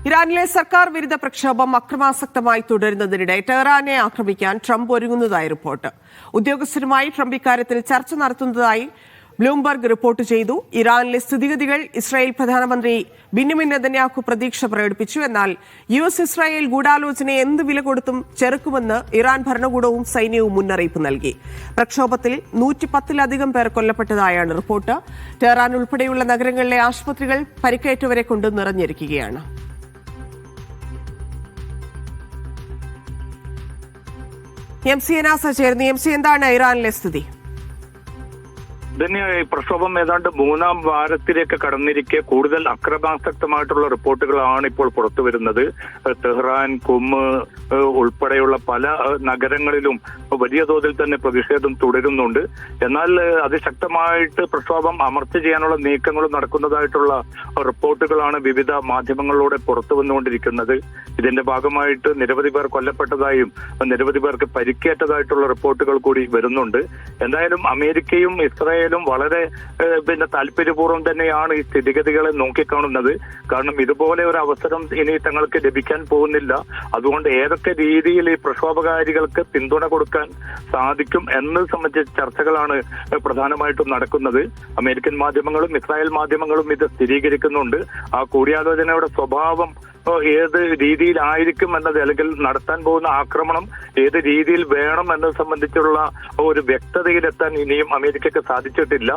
ഇറാനിലെ സർക്കാർ വിരുദ്ധ പ്രക്ഷോഭം അക്രമാസക്തമായി തുടരുന്നതിനിടെ ടെഹ്റാനെ ആക്രമിക്കാൻ ട്രംപ് ഒരുങ്ങുന്നതായി റിപ്പോർട്ട്. ഉദ്യോഗസ്ഥരുമായി ട്രംപ് ഇക്കാര്യത്തിൽ ചർച്ച നടത്തുന്നതായി ബ്ലൂംബർഗ് റിപ്പോർട്ട് ചെയ്തു. ഇറാനിലെ സ്ഥിതിഗതികൾ ഇസ്രായേൽ പ്രധാനമന്ത്രി ബെന്യാമിൻ നെതന്യാഹു പ്രതീക്ഷ പ്രകടിപ്പിച്ചു. എന്നാൽ US ഇസ്രായേൽ ഗൂഢാലോചനയെ എന്ത് വില കൊടുത്തും ചെറുക്കുമെന്ന് ഇറാൻ ഭരണകൂടവും സൈന്യവും മുന്നറിയിപ്പ് നൽകി. പ്രക്ഷോഭത്തിൽ 110-ലധികം പേർ കൊല്ലപ്പെട്ടതായാണ് റിപ്പോർട്ട്. ടെഹ്റാൻ ഉൾപ്പെടെയുള്ള നഗരങ്ങളിലെ ആശുപത്രികൾ പരിക്കേറ്റവരെ കൊണ്ട് നിറഞ്ഞിരിക്കുകയാണ്. MC നാസ ചേർന്ന്. MC, എന്താണ് ഇറാനിലെ സ്ഥിതി? തന്നെ പ്രക്ഷോഭം ഏതാണ്ട് 3-ാം വാരത്തിലേക്ക് കടന്നിരിക്കെ കൂടുതൽ അക്രമാസക്തമായിട്ടുള്ള റിപ്പോർട്ടുകളാണ് ഇപ്പോൾ പുറത്തു വരുന്നത്. തെഹ്റാൻ, കുമ്മ് ഉൾപ്പെടെയുള്ള പല നഗരങ്ങളിലും വലിയ തോതിൽ തന്നെ പ്രതിഷേധം തുടരുന്നുണ്ട്. എന്നാൽ അതിശക്തമായിട്ട് പ്രക്ഷോഭം അമർച്ച ചെയ്യാനുള്ള നീക്കങ്ങളും നടക്കുന്നതായിട്ടുള്ള റിപ്പോർട്ടുകളാണ് വിവിധ മാധ്യമങ്ങളിലൂടെ പുറത്തു വന്നുകൊണ്ടിരിക്കുന്നത്. ഇതിന്റെ ഭാഗമായിട്ട് നിരവധി പേർ കൊല്ലപ്പെട്ടതായും നിരവധി പേർക്ക് പരിക്കേറ്റതായിട്ടുള്ള റിപ്പോർട്ടുകൾ കൂടി വരുന്നുണ്ട്. എന്തായാലും അമേരിക്കയും ഇസ്രായേലും വളരെ താല്പര്യപൂർവ്വം തന്നെയാണ് ഈ സ്ഥിതിഗതികളെ നോക്കിക്കാണുന്നത്. കാരണം ഇതുപോലെ ഒരു അവസരം ഇനി തങ്ങൾക്ക് ലഭിക്കാൻ പോകുന്നില്ല. അതുകൊണ്ട് ഏതൊക്കെ രീതിയിൽ ഈ പ്രക്ഷോഭകാരികൾക്ക് പിന്തുണ കൊടുക്കാൻ സാധിക്കും എന്നത് സംബന്ധിച്ച ചർച്ചകളാണ് പ്രധാനമായിട്ടും നടക്കുന്നത്. അമേരിക്കൻ മാധ്യമങ്ങളും ഇസ്രായേൽ മാധ്യമങ്ങളും ഇത് സ്ഥിരീകരിക്കുന്നുണ്ട്. ആ കൂടിയാലോചനയുടെ സ്വഭാവം ഏത് രീതിയിലായിരിക്കും എന്നത്, അല്ലെങ്കിൽ നടത്താൻ പോകുന്ന ആക്രമണം ഏത് രീതിയിൽ വേണം എന്നത് സംബന്ധിച്ചുള്ള ഒരു വ്യക്തതയിലെത്താൻ ഇനിയും അമേരിക്കക്ക് സാധിച്ചിട്ടില്ല.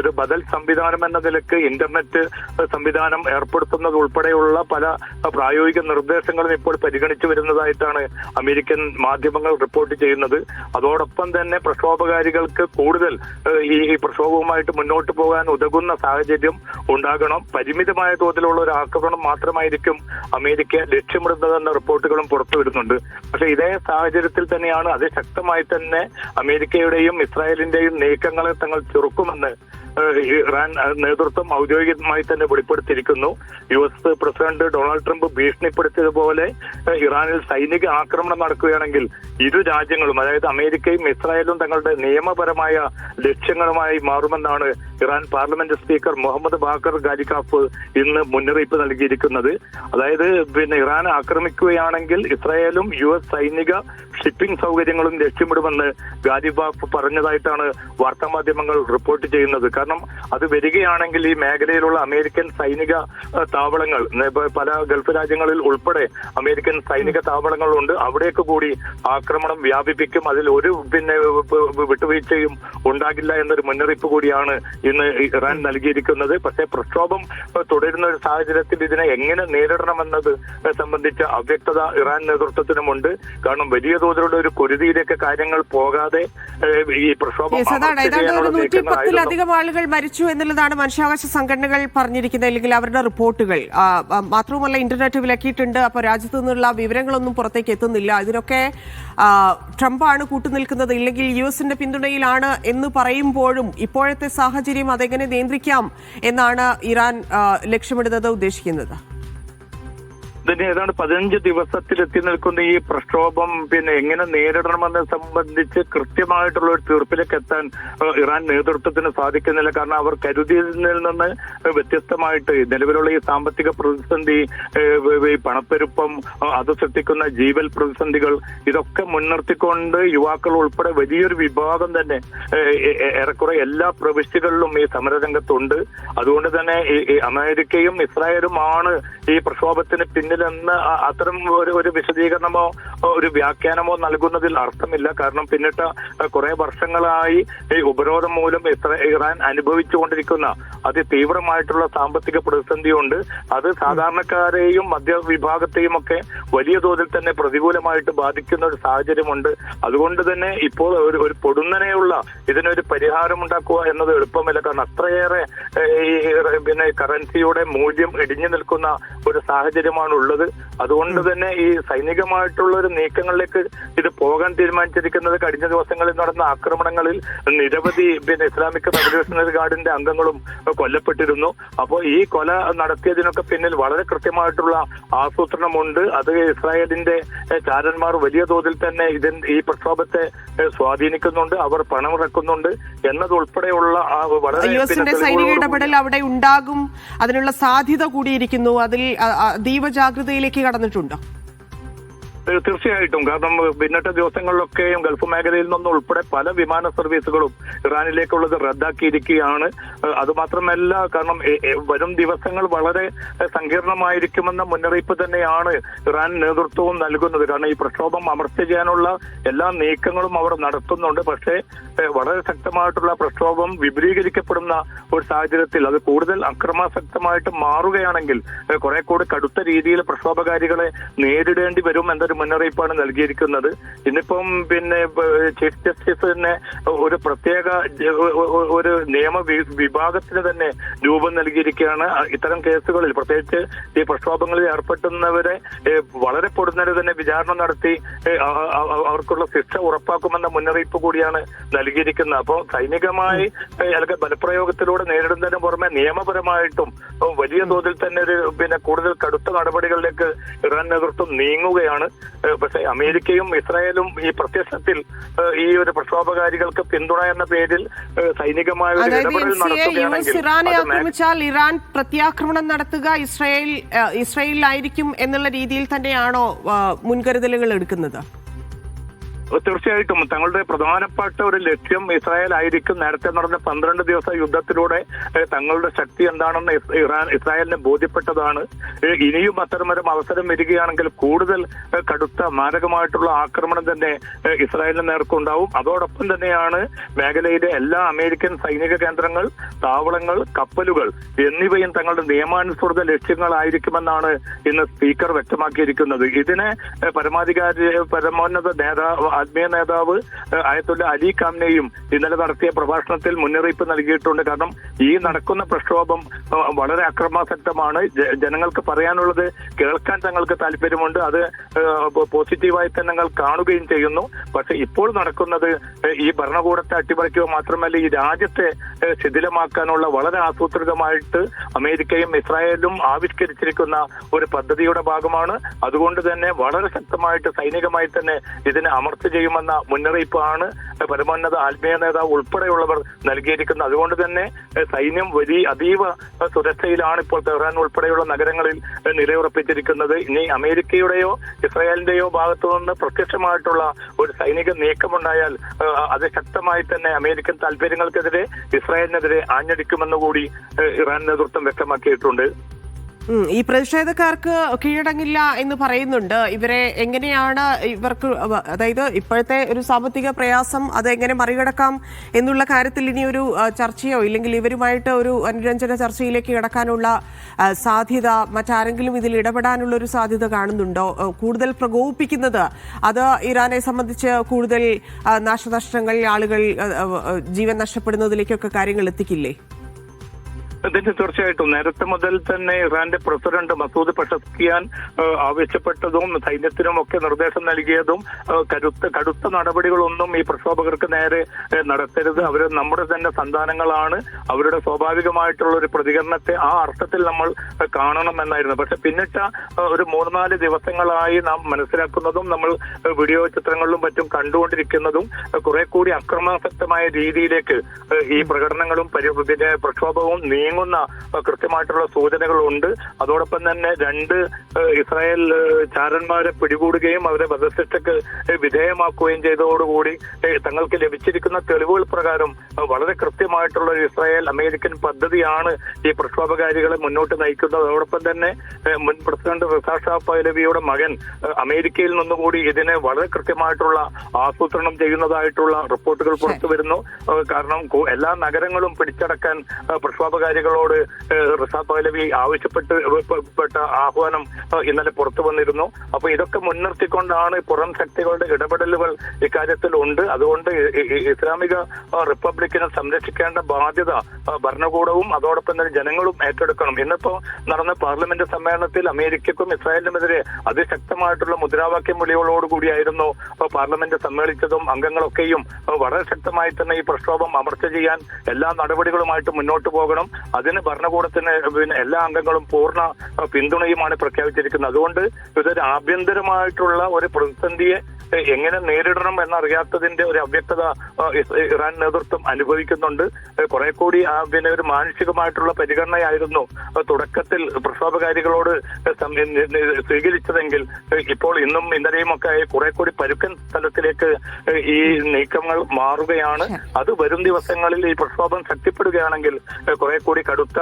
ഒരു ബദൽ സംവിധാനം എന്ന നിലക്ക് ഇന്റർനെറ്റ് സംവിധാനം ഏർപ്പെടുത്തുന്നത് ഉൾപ്പെടെയുള്ള പല പ്രായോഗിക നിർദ്ദേശങ്ങളും ഇപ്പോൾ പരിഗണിച്ചു വരുന്നതായിട്ടാണ് അമേരിക്കൻ മാധ്യമങ്ങൾ റിപ്പോർട്ട് ചെയ്യുന്നത്. അതോടൊപ്പം തന്നെ പ്രക്ഷോഭകാരികൾക്ക് കൂടുതൽ ഈ പ്രക്ഷോഭവുമായിട്ട് മുന്നോട്ട് പോകാൻ ഉതകുന്ന സാഹചര്യം ഉണ്ടാകണം. പരിമിതമായ തോതിലുള്ള ഒരു ആക്രമണം മാത്രമായിരിക്കും അമേരിക്ക ലക്ഷ്യമിടുന്നതെന്ന റിപ്പോർട്ടുകളും പുറത്തു വരുന്നുണ്ട്. പക്ഷെ ഇതേ സാഹചര്യത്തിൽ തന്നെയാണ് അതിശക്തമായി തന്നെ അമേരിക്കയുടെയും ഇസ്രായേലിന്റെയും നീക്കങ്ങളെ തങ്ങൾ ചെറുക്കുമെന്ന് ഇറാൻ നേതൃത്വം ഔദ്യോഗികമായി തന്നെ വെളിപ്പെടുത്തിയിരിക്കുന്നു. US പ്രസിഡന്റ് ഡൊണാൾഡ് ട്രംപ് ഭീഷണിപ്പെടുത്തിയതുപോലെ ഇറാനിൽ സൈനിക ആക്രമണം നടക്കുകയാണെങ്കിൽ ഇരു രാജ്യങ്ങളും, അതായത് അമേരിക്കയും ഇസ്രായേലും തങ്ങളുടെ നിയമപരമായ ലക്ഷ്യങ്ങളുമായി മാറുമെന്നാണ് Iran parliament speaker Mohammad Bagher Ghalibaf ഇന്ന് മുന്നറിയിപ്പ് നൽകിയിരിക്കുന്നത്. അതായത് ഇറാൻ ആക്രമിക്കുകയാണെങ്കിൽ ഇസ്രായേലും US സൈനിക ഷിപ്പിംഗ് സൗകര്യങ്ങളും ലക്ഷ്യമിടുമെന്ന് ഗാലിഖാഫ് പറഞ്ഞതായിട്ടാണ് വാർത്താമാധ്യമങ്ങൾ റിപ്പോർട്ട് ചെയ്യുന്നത്. കാരണം അത് വരികയാണെങ്കിൽ ഈ മേഖലയിലുള്ള അമേരിക്കൻ സൈനിക താവളങ്ങൾ, പല ഗൾഫ് രാജ്യങ്ങളിൽ ഉൾപ്പെടെ അമേരിക്കൻ സൈനിക താവളങ്ങളുണ്ട്, അവിടേക്ക് കൂടി ആക്രമണം വ്യാപിപ്പിക്കും. അതിൽ ഒരു വിട്ടുവീഴ്ചയും ഉണ്ടാകില്ല എന്നൊരു മുന്നറിയിപ്പ് കൂടിയാണ് ഇന്ന് ഇറാൻ നൽകിയിരിക്കുന്നത്. പക്ഷേ പ്രക്ഷോഭം തുടരുന്ന ഒരു സാഹചര്യത്തിൽ ഇതിനെ എങ്ങനെ നേരിടണമെന്നത് സംബന്ധിച്ച അവ്യക്തത ഇറാൻ നേതൃത്വത്തിനുമുണ്ട്. കാരണം വലിയ തോതിലുള്ള ഒരു കുരുതിയിലേക്ക് കാര്യങ്ങൾ പോകാതെ ഈ പ്രക്ഷോഭം ആളുകൾ മരിച്ചു എന്നുള്ളതാണ് മനുഷ്യാവകാശ സംഘടനകൾ പറഞ്ഞിരിക്കുന്നത്, അല്ലെങ്കിൽ അവരുടെ റിപ്പോർട്ടുകൾ. മാത്രവുമല്ല, ഇന്റർനെറ്റ് വിലക്കിയിട്ടുണ്ട്. അപ്പോൾ രാജ്യത്തു നിന്നുള്ള വിവരങ്ങളൊന്നും പുറത്തേക്ക് എത്തുന്നില്ല. ഇതിനൊക്കെ ട്രംപാണ് കൂട്ടുനിൽക്കുന്നത്, ഇല്ലെങ്കിൽ US പിന്തുണയിലാണ് എന്ന് പറയുമ്പോഴും ഇപ്പോഴത്തെ സാഹചര്യം അതെങ്ങനെ നിയന്ത്രിക്കാം എന്നാണ് ഇറാൻ ലക്ഷ്യമിടുന്നത്, ഉദ്ദേശിക്കുന്നത്? ഇതിന് ഏതാണ്ട് 15 ദിവസത്തിൽ എത്തി നിൽക്കുന്ന ഈ പ്രക്ഷോഭം എങ്ങനെ നേരിടണമെന്ന് സംബന്ധിച്ച് കൃത്യമായിട്ടുള്ള ഒരു തീർപ്പിലേക്ക് എത്താൻ ഇറാൻ നേതൃത്വത്തിന് സാധിക്കുന്നില്ല. കാരണം അവർ കരുതിയതിൽ നിന്ന് വ്യത്യസ്തമായിട്ട് നിലവിലുള്ള ഈ സാമ്പത്തിക പ്രതിസന്ധി, ഈ പണപ്പെരുപ്പം, അത് സൃഷ്ടിക്കുന്ന ജീവൽ പ്രതിസന്ധികൾ, ഇതൊക്കെ മുൻനിർത്തിക്കൊണ്ട് യുവാക്കൾ ഉൾപ്പെടെ വലിയൊരു വിഭാഗം തന്നെ ഏറെക്കുറെ എല്ലാ പ്രവിശ്യകളിലും ഈ സമരരംഗത്തുണ്ട്. അതുകൊണ്ട് തന്നെ ഈ അമേരിക്കയും ഇസ്രായേലുമാണ് ഈ പ്രക്ഷോഭത്തിന് പിന്നിലെന്ന് അത്തരം ഒരു വിശദീകരണമോ ഒരു വ്യാഖ്യാനമോ നൽകുന്നതിൽ അർത്ഥമില്ല. കാരണം പിന്നിട്ട കുറെ വർഷങ്ങളായി ഈ ഉപരോധം മൂലം ഇറാൻ അനുഭവിച്ചുകൊണ്ടിരിക്കുന്ന അതിതീവ്രമായിട്ടുള്ള സാമ്പത്തിക പ്രതിസന്ധിയുണ്ട്. അത് സാധാരണക്കാരെയും മധ്യവിഭാഗത്തെയും ഒക്കെ വലിയ തോതിൽ തന്നെ പ്രതികൂലമായിട്ട് ബാധിക്കുന്ന ഒരു സാഹചര്യമുണ്ട്. അതുകൊണ്ട് തന്നെ ഇപ്പോൾ ഒരു പൊടുന്നനെയുള്ള ഇതിനൊരു പരിഹാരം ഉണ്ടാക്കുക എന്നത് എളുപ്പമല്ല. കാരണം അത്രയേറെ കറൻസിയുടെ മൂല്യം ഇടിഞ്ഞു നിൽക്കുന്ന ഒരു സാഹചര്യമാണ് ഉള്ളത്. അതുകൊണ്ട് തന്നെ ഈ സൈനികമായിട്ടുള്ള ഒരു നീക്കങ്ങളിലേക്ക് ഇത് പോകാൻ തീരുമാനിച്ചിരിക്കുന്നത് കഴിഞ്ഞ ദിവസങ്ങളിൽ നടന്ന ആക്രമണങ്ങളിൽ നിരവധി ഇസ്ലാമിക് റവല്യൂഷണറി ഗാർഡിന്റെ അംഗങ്ങളും കൊല്ലപ്പെട്ടിരുന്നു. അപ്പോൾ ഈ കൊല നടത്തിയതിനൊക്കെ പിന്നിൽ വളരെ കൃത്യമായിട്ടുള്ള ആസൂത്രണമുണ്ട്. അത് ഇസ്രായേലിന്റെ ചാരന്മാർ വലിയ തോതിൽ തന്നെ ഈ പ്രക്ഷോഭത്തെ സ്വാധീനിക്കുന്നുണ്ട്, അവർ പണമിറക്കുന്നുണ്ട് എന്നതുൾപ്പെടെയുള്ള വളരെ സൈനിക ഇടപെടൽ അവിടെ ഉണ്ടാകും, അതിനുള്ള സാധ്യത കൂടിയിരിക്കുന്നു. അതിൽ അതീവ ജാഗ്രതയിലേക്ക് കടന്നിട്ടുണ്ടോ? തീർച്ചയായിട്ടും. കാരണം പിന്നിട്ട ദിവസങ്ങളിലൊക്കെയും ഗൾഫ് മേഖലയിൽ നിന്നും ഉൾപ്പെടെ പല വിമാന സർവീസുകളും ഇറാനിലേക്കുള്ളത് റദ്ദാക്കിയിരിക്കുകയാണ്. അതുമാത്രമല്ല, കാരണം വരും ദിവസങ്ങൾ വളരെ സങ്കീർണമായിരിക്കുമെന്ന മുന്നറിയിപ്പ് തന്നെയാണ് ഇറാൻ നേതൃത്വവും നൽകുന്നത്. കാരണം ഈ പ്രക്ഷോഭം അമർച്ച ചെയ്യാനുള്ള എല്ലാ നീക്കങ്ങളും അവർ നടത്തുന്നുണ്ട്. പക്ഷേ വളരെ ശക്തമായിട്ടുള്ള പ്രക്ഷോഭം വിപുലീകരിക്കപ്പെടുന്ന ഒരു സാഹചര്യത്തിൽ അത് കൂടുതൽ അക്രമാസക്തമായിട്ട് മാറുകയാണെങ്കിൽ കുറെ കൂടി കടുത്ത രീതിയിൽ പ്രക്ഷോഭകാരികളെ നേരിടേണ്ടി വരും എന്നൊരു മുന്നറിയിപ്പാണ് നൽകിയിരിക്കുന്നത്. ഇന്നിപ്പം ചീഫ് ജസ്റ്റിസ് തന്നെ ഒരു പ്രത്യേക ഒരു നിയമ വിഭാഗത്തിന് തന്നെ രൂപം നൽകിയിരിക്കുകയാണ്. ഇത്തരം കേസുകളിൽ പ്രത്യേകിച്ച് ഈ പ്രക്ഷോഭങ്ങളിൽ ഏർപ്പെടുന്നവരെ വളരെ പൊടുന്നനെ തന്നെ വിചാരണ നടത്തി അവർക്കുള്ള ശിക്ഷ ഉറപ്പാക്കുമെന്ന മുന്നറിയിപ്പ് കൂടിയാണ് നൽകിയിരിക്കുന്നത്. അപ്പോൾ സൈനികമായി അല്ലെങ്കിൽ ബലപ്രയോഗത്തിലൂടെ നേരിടുന്നതിന് പുറമെ നിയമപരമായിട്ടും വലിയ തോതിൽ തന്നെ ഒരു കൂടുതൽ കടുത്ത നടപടികളിലേക്ക് ഇറാൻ നേതൃത്വം നീങ്ങുകയാണ്. പക്ഷേ അമേരിക്കയും ഇസ്രായേലും ഈ പ്രത്യക്ഷത്തിൽ ഈ ഒരു പ്രക്ഷോഭകാരികൾക്ക് പിന്തുണ എന്ന പേരിൽ സൈനികമായ ഒരു ഇടപെടൽ നടത്തുകയാണെങ്കിൽ ഇറാനെ ആക്രമിച്ചാൽ ഇറാൻ പ്രത്യാക്രമണം നടത്തുക ഇസ്രായേലിലായിരിക്കും എന്നുള്ള രീതിയിൽ തന്നെയാണോ മുൻകരുതലുകൾ എടുക്കുന്നത്? തീർച്ചയായിട്ടും തങ്ങളുടെ പ്രധാനപ്പെട്ട ഒരു ലക്ഷ്യം ഇസ്രായേൽ ആയിരിക്കും. നേരത്തെ നടന്ന 12 ദിവസ യുദ്ധത്തിലൂടെ തങ്ങളുടെ ശക്തി എന്താണെന്ന് ഇസ്രായേലിനെ ബോധ്യപ്പെട്ടതാണ്. ഇനിയും അത്തരമൊരു അവസരം വരികയാണെങ്കിൽ കൂടുതൽ കടുത്ത മാരകമായിട്ടുള്ള ആക്രമണം തന്നെ ഇസ്രായേലിന് നേർക്കുണ്ടാവും. അതോടൊപ്പം തന്നെയാണ് മേഖലയിലെ എല്ലാ അമേരിക്കൻ സൈനിക കേന്ദ്രങ്ങൾ, താവളങ്ങൾ, കപ്പലുകൾ എന്നിവയും തങ്ങളുടെ നിയമാനുസൃത ലക്ഷ്യങ്ങളായിരിക്കുമെന്നാണ് ഇന്ന് സ്പീക്കർ വ്യക്തമാക്കിയിരിക്കുന്നത്. ഇതിനെ പരമോന്നത ആത്മീയ നേതാവ് അയത്തുല്ല അലി ഖാംനെയും ഇന്നലെ നടത്തിയ പ്രഭാഷണത്തിൽ മുന്നറിയിപ്പ് നൽകിയിട്ടുണ്ട്. കാരണം ഈ നടക്കുന്ന പ്രക്ഷോഭം വളരെ അക്രമാസക്തമാണ്. ജനങ്ങൾക്ക് പറയാനുള്ളത് കേൾക്കാൻ തങ്ങൾക്ക് താല്പര്യമുണ്ട്. അത് പോസിറ്റീവായി തന്നെ ഞങ്ങൾ കാണുകയും ചെയ്യുന്നു. പക്ഷെ ഇപ്പോൾ നടക്കുന്നത് ഈ ഭരണകൂടത്തെ അട്ടിമറിക്കുക മാത്രമല്ല ഈ രാജ്യത്തെ ശിഥിലമാക്കാനുള്ള വളരെ ആസൂത്രിതമായിട്ട് അമേരിക്കയും ഇസ്രായേലും ആവിഷ്കരിച്ചിരിക്കുന്ന ഒരു പദ്ധതിയുടെ ഭാഗമാണ്. അതുകൊണ്ട് തന്നെ വളരെ ശക്തമായിട്ട് സൈനികമായി തന്നെ ഇതിനെ അമർച്ച ചെയ്യുമെന്ന മുന്നറിയിപ്പാണ് പരമോന്നത ആത്മീയ നേതാവ് ഉൾപ്പെടെയുള്ളവർ നൽകിയിരിക്കുന്നത്. അതുകൊണ്ട് തന്നെ സൈന്യം അതീവ സുരക്ഷയിലാണ് ഇപ്പോൾ തെഹ്റാൻ ഉൾപ്പെടെയുള്ള നഗരങ്ങളിൽ നിലയുറപ്പിച്ചിരിക്കുന്നത്. ഇനി അമേരിക്കയുടെയോ ഇസ്രായേലിന്റെയോ ഭാഗത്തു നിന്ന് പ്രത്യക്ഷമായിട്ടുള്ള ഒരു സൈനിക നീക്കമുണ്ടായാൽ അത് ശക്തമായി തന്നെ അമേരിക്കൻ താല്പര്യങ്ങൾക്കെതിരെ ഇസ്രായേലിനെതിരെ ആഞ്ഞടിക്കുമെന്നുകൂടി ഇറാൻ നേതൃത്വം വ്യക്തമാക്കിയിട്ടുണ്ട്. ഈ പ്രതിഷേധക്കാർക്ക് കീഴടങ്ങില്ല എന്ന് പറയുന്നുണ്ട്. ഇവരെ എങ്ങനെയാണ് ഇവർക്ക്, അതായത് ഇപ്പോഴത്തെ ഒരു സാമ്പത്തിക പ്രയാസം അത് എങ്ങനെ മറികടക്കാം എന്നുള്ള കാര്യത്തിൽ ഇനി ഒരു ചർച്ചയോ ഇല്ലെങ്കിൽ ഇവരുമായിട്ട് ഒരു അനുരഞ്ജന ചർച്ചയിലേക്ക് കടക്കാനുള്ള സാധ്യത, മറ്റാരെങ്കിലും ഇതിൽ ഇടപെടാനുള്ള ഒരു സാധ്യത കാണുന്നുണ്ടോ? കൂടുതൽ പ്രകോപിപ്പിക്കുന്നത് അത് ഇറാനെ സംബന്ധിച്ച് കൂടുതൽ നാശനഷ്ടങ്ങൾ, ആളുകൾ ജീവൻ നഷ്ടപ്പെടുന്നതിലേക്കൊക്കെ കാര്യങ്ങൾ എത്തിക്കില്ലേ? തീർച്ചയായിട്ടും നേരത്തെ മുതൽ തന്നെ ഇറാന്റെ പ്രസിഡന്റ് മസൂദ് പെഷസ്കിയാൻ ആവശ്യപ്പെട്ടതും സൈന്യത്തിനും ഒക്കെ നിർദ്ദേശം നൽകിയതും കടുത്ത നടപടികളൊന്നും ഈ പ്രക്ഷോഭകർക്ക് നേരെ നടത്തരുത്, അവർ നമ്മുടെ തന്നെ സന്താനങ്ങളാണ്, അവരുടെ സ്വാഭാവികമായിട്ടുള്ള ഒരു പ്രതികരണത്തെ ആ അർത്ഥത്തിൽ നമ്മൾ കാണണമെന്നായിരുന്നു. പക്ഷെ പിന്നിട്ട ഒരു 3-4 ദിവസങ്ങളായി നാം മനസ്സിലാക്കുന്നതും നമ്മൾ വീഡിയോ ചിത്രങ്ങളിലും മറ്റും കണ്ടുകൊണ്ടിരിക്കുന്നതും കുറെ കൂടി അക്രമാസക്തമായ രീതിയിലേക്ക് ഈ പ്രകടനങ്ങളും പ്രക്ഷോഭവും നീങ്ങുന്ന കൃത്യമായിട്ടുള്ള സൂചനകളുണ്ട്. അതോടൊപ്പം തന്നെ 2 ഇസ്രായേൽ ചാരന്മാരെ പിടികൂടുകയും അവരെ വധശിക്ഷയ്ക്ക് വിധേയമാക്കുകയും ചെയ്തതോടുകൂടി തങ്ങൾക്ക് ലഭിച്ചിരിക്കുന്ന തെളിവുകൾ പ്രകാരം വളരെ കൃത്യമായിട്ടുള്ള ഒരു ഇസ്രായേൽ അമേരിക്കൻ പദ്ധതിയാണ് ഈ പ്രക്ഷോഭകാരികളെ മുന്നോട്ട് നയിക്കുന്നത്. അതോടൊപ്പം തന്നെ മുൻ പ്രസിഡന്റ് റിസാ ഷാ പഹ്ലവിയുടെ മകൻ അമേരിക്കയിൽ നിന്നുകൂടി ഇതിനെ വളരെ കൃത്യമായിട്ടുള്ള ആസൂത്രണം ചെയ്യുന്നതായിട്ടുള്ള റിപ്പോർട്ടുകൾ പുറത്തു വരുന്നു. കാരണം എല്ലാ നഗരങ്ങളും പിടിച്ചടക്കാൻ പ്രക്ഷോഭകാരികളോട് റിസാ പഹ്ലവി ആവശ്യപ്പെട്ട ആഹ്വാനം ഇന്നലെ പുറത്തു വന്നിരുന്നു. അപ്പൊ ഇതൊക്കെ മുൻനിർത്തിക്കൊണ്ടാണ് പുറം ശക്തികളുടെ ഇടപെടലുകൾ ഇക്കാര്യത്തിൽ ഉണ്ട്. അതുകൊണ്ട് ഇസ്ലാമിക റിപ്പബ്ലിക്കിനെ സംരക്ഷിക്കേണ്ട ബാധ്യത ഭരണകൂടവും അതോടൊപ്പം തന്നെ ജനങ്ങളും ഏറ്റെടുക്കണം. ഇന്നിപ്പോ നടന്ന പാർലമെന്റ് സമ്മേളനത്തിൽ അമേരിക്കക്കും ഇസ്രായേലിനുമെതിരെ അതിശക്തമായിട്ടുള്ള മുദ്രാവാക്യം വിളികളോടുകൂടിയായിരുന്നു പാർലമെന്റ് സമ്മേളിച്ചതും അംഗങ്ങളൊക്കെയും വളരെ ശക്തമായി തന്നെ ഈ പ്രക്ഷോഭം അമർച്ച ചെയ്യാൻ എല്ലാ നടപടികളുമായിട്ട് മുന്നോട്ട് പോകണം. അതിന് ഭരണകൂടത്തിന് എല്ലാ അംഗങ്ങളും പൂർണ്ണ പിന്തുണയുമാണ് പ്രഖ്യാപിച്ചിരിക്കുന്നത്. അതുകൊണ്ട് ഇതൊരു ആഭ്യന്തരമായിട്ടുള്ള ഒരു പ്രതിസന്ധിയെ എങ്ങനെ നേരിടണം എന്നറിയാത്തതിന്റെ ഒരു അവ്യക്തത ഇറാൻ നേതൃത്വം അനുഭവിക്കുന്നുണ്ട്. കുറെ കൂടി പിന്നെ ഒരു മാനുഷികമായിട്ടുള്ള പരിഗണനയായിരുന്നു തുടക്കത്തിൽ പ്രക്ഷോഭകാരികളോട് സ്വീകരിച്ചതെങ്കിൽ ഇപ്പോൾ ഇന്നും ഇന്നലെയും ഒക്കെ കുറെ കൂടി പരുക്കൻ സ്ഥലത്തിലേക്ക് ഈ നീക്കങ്ങൾ മാറുകയാണ്. അത് വരും ദിവസങ്ങളിൽ ഈ പ്രക്ഷോഭം ശക്തിപ്പെടുകയാണെങ്കിൽ കുറെ കൂടി കടുത്ത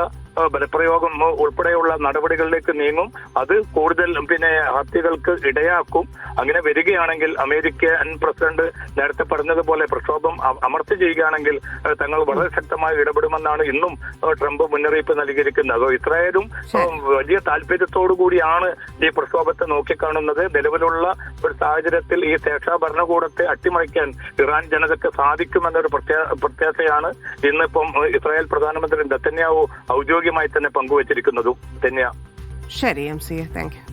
ബലപ്രയോഗം ഉൾപ്പെടെയുള്ള നടപടികളിലേക്ക് നീങ്ങും. അത് കൂടുതൽ പിന്നെ ഹത്യകൾക്ക് ഇടയാക്കും. അങ്ങനെ വരികയാണെങ്കിൽ അമേരിക്കൻ പ്രസിഡന്റ് നേരത്തെ പറഞ്ഞതുപോലെ പ്രക്ഷോഭം അമർച്ച ചെയ്യുകയാണെങ്കിൽ തങ്ങൾ വളരെ ശക്തമായി ഇടപെടുമെന്നാണ് ഇന്നും ട്രംപ് മുന്നറിയിപ്പ് നൽകിയിരിക്കുന്നത്. ഇസ്രായേലും വലിയ താല്പര്യത്തോടു കൂടിയാണ് ഈ പ്രക്ഷോഭത്തെ നോക്കിക്കാണുന്നത്. നിലവിലുള്ള ഒരു സാഹചര്യത്തിൽ ഈ ശേഷാ ഭരണകൂടത്തെ അട്ടിമറിക്കാൻ ഇറാൻ ജനതയ്ക്ക് സാധിക്കുമെന്നൊരു പ്രത്യാശയാണ് ഇന്നിപ്പം ഇസ്രായേൽ പ്രധാനമന്ത്രി നെതന്യാഹു ഔദ്യോഗികമായി തന്നെ പങ്കുവച്ചിരിക്കുന്നതും. ശരി MC, താങ്ക് യു.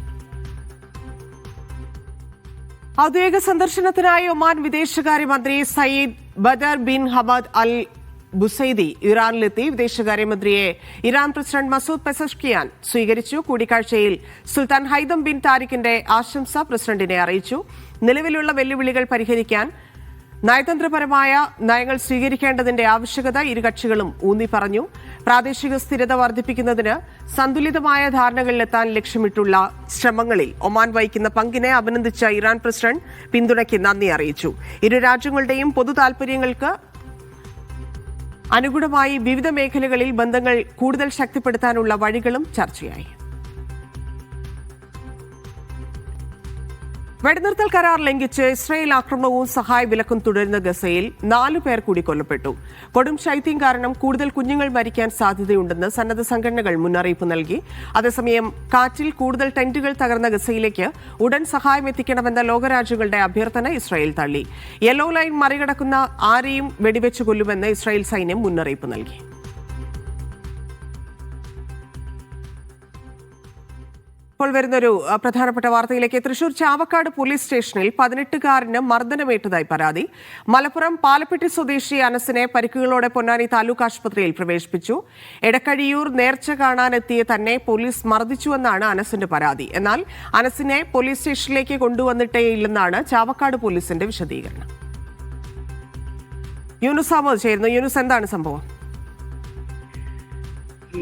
ഔദ്യോഗിക സന്ദർശനത്തിനായി ഒമാൻ വിദേശകാര്യമന്ത്രി Sayyid Badr bin Hamad Al Busaidi ഇറാനിലെത്തി. വിദേശകാര്യമന്ത്രിയെ ഇറാൻ പ്രസിഡന്റ് മസൂദ് പെസഷ്കിയാൻ സ്വീകരിച്ചു. കൂടിക്കാഴ്ചയിൽ സുൽത്താൻ ഹൈതം ബിൻ താരിഖിന്റെ ആശംസ പ്രസിഡന്റിനെ അറിയിച്ചു. നിലവിലുള്ള വെല്ലുവിളികൾ പരിഹരിക്കാൻ നയതന്ത്രപരമായ നയങ്ങൾ സ്വീകരിക്കേണ്ടതിന്റെ ആവശ്യകത ഇരു കക്ഷികളും ഊന്നി പറഞ്ഞു. പ്രാദേശിക സ്ഥിരത വർദ്ധിപ്പിക്കുന്നതിന് സന്തുലിതമായ ധാരണകളിലെത്താൻ ലക്ഷ്യമിട്ടുള്ള ശ്രമങ്ങളിൽ ഒമാൻ വഹിക്കുന്ന പങ്കിനെ അഭിനന്ദിച്ച ഇറാൻ പ്രസിഡന്റ് പിന്തുണയ്ക്ക് നന്ദി അറിയിച്ചു. ഇരു രാജ്യങ്ങളുടെയും പൊതു താൽപര്യങ്ങൾക്ക് അനുഗുണമായി വിവിധ മേഖലകളിൽ ബന്ധങ്ങൾ കൂടുതൽ ശക്തിപ്പെടുത്താനുള്ള വഴികളും ചർച്ചയായി. വെടിനിർത്തൽ കരാർ ലംഘിച്ച് ഇസ്രായേൽ ആക്രമണവും സഹായ വിലക്കും തുടരുന്ന ഗസയിൽ 4 പേർ കൂടി കൊല്ലപ്പെട്ടു. കൊടും ശൈത്യം കാരണം കൂടുതൽ കുഞ്ഞുങ്ങൾ മരിക്കാൻ സാധ്യതയുണ്ടെന്ന് സന്നദ്ധ സംഘടനകൾ മുന്നറിയിപ്പ് നൽകി. അതേസമയം കാറ്റിൽ കൂടുതൽ ടെന്റുകൾ തകർന്ന ഗസയിലേക്ക് ഉടൻ സഹായം എത്തിക്കണമെന്ന ലോകരാജ്യങ്ങളുടെ അഭ്യർത്ഥന ഇസ്രായേൽ തള്ളി. യെല്ലോ ലൈൻ മറികടക്കുന്ന ആരെയും വെടിവെച്ച് കൊല്ലുമെന്ന് ഇസ്രായേൽ സൈന്യം മുന്നറിയിപ്പ് നൽകി. ഇപ്പോൾ വരുന്നൊരു പ്രധാനപ്പെട്ട വാർത്തയിലേക്ക്. തൃശൂർ ചാവക്കാട് പോലീസ് സ്റ്റേഷനിൽ 18-കാരന് മർദ്ദനമേറ്റതായി പരാതി. മലപ്പുറം പാലപ്പെട്ടി സ്വദേശി അനസിനെ പരിക്കുകളോടെ പൊന്നാനി താലൂക്ക് ആശുപത്രിയിൽ പ്രവേശിപ്പിച്ചു. എടക്കഴിയൂർ നേർച്ച കാണാനെത്തിയ തന്നെ പോലീസ് മർദ്ദിച്ചുവെന്നാണ് അനസിന്റെ പരാതി. എന്നാൽ അനസിനെ പോലീസ് സ്റ്റേഷനിലേക്ക് കൊണ്ടുവന്നിട്ടേയില്ലെന്നാണ് ചാവക്കാട് പോലീസിന്റെ വിശദീകരണം. യൂനുസ് അഹമ്മദ് ചേരുന്നു. യൂനുസ്, എന്താണ് സംഭവം?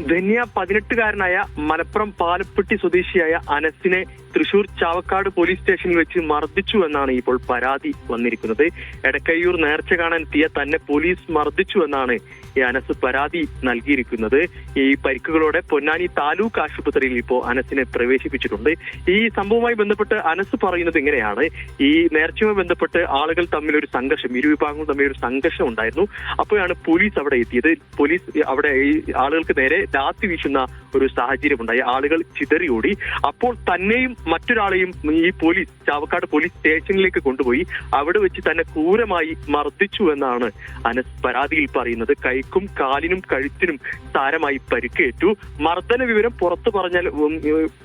ധന്യ 18-കാരനായ മലപ്പുറം പാലപ്പെട്ടി സ്വദേശിയായ അനസിനെ തൃശൂർ ചാവക്കാട് പോലീസ് സ്റ്റേഷനിൽ വെച്ച് മർദ്ദിച്ചു എന്നാണ് ഇപ്പോൾ പരാതി വന്നിരിക്കുന്നത്. എടക്കയ്യൂർ നേർച്ച കാണാനെത്തിയ തന്നെ പോലീസ് മർദ്ദിച്ചു എന്നാണ് ഈ അനസ് പരാതി നൽകിയിരിക്കുന്നത്. ഈ പരിക്കുകളോടെ പൊന്നാനി താലൂക്ക് ആശുപത്രിയിൽ ഇപ്പോൾ അനസിനെ പ്രവേശിപ്പിച്ചിട്ടുണ്ട്. ഈ സംഭവവുമായി ബന്ധപ്പെട്ട് അനസ് പറയുന്നത് ഇങ്ങനെയാണ്. ഈ നേർച്ചയുമായി ബന്ധപ്പെട്ട് ആളുകൾ തമ്മിൽ ഒരു സംഘർഷം, ഇരുവിഭാഗങ്ങൾ തമ്മിൽ ഒരു സംഘർഷം ഉണ്ടായിരുന്നു. അപ്പോഴാണ് പോലീസ് അവിടെ എത്തിയത്. പോലീസ് അവിടെ ഈ ആളുകൾക്ക് നേരെ ലാത്തി വീശുന്ന ഒരു സാഹചര്യം ഉണ്ടായി. ആളുകൾ ചിതറിയോടി. അപ്പോൾ തന്നെയും മറ്റൊരാളെയും ഈ പോലീസ് ചാവക്കാട് പോലീസ് സ്റ്റേഷനിലേക്ക് കൊണ്ടുപോയി അവിടെ വെച്ച് തന്നെ ക്രൂരമായി മർദ്ദിച്ചു എന്നാണ് അനസ് പരാതിയിൽ പറയുന്നത്. കൈക്കും കാലിനും കഴുത്തിനും സാരമായി പരിക്കേറ്റു. മർദ്ദന വിവരം പുറത്തു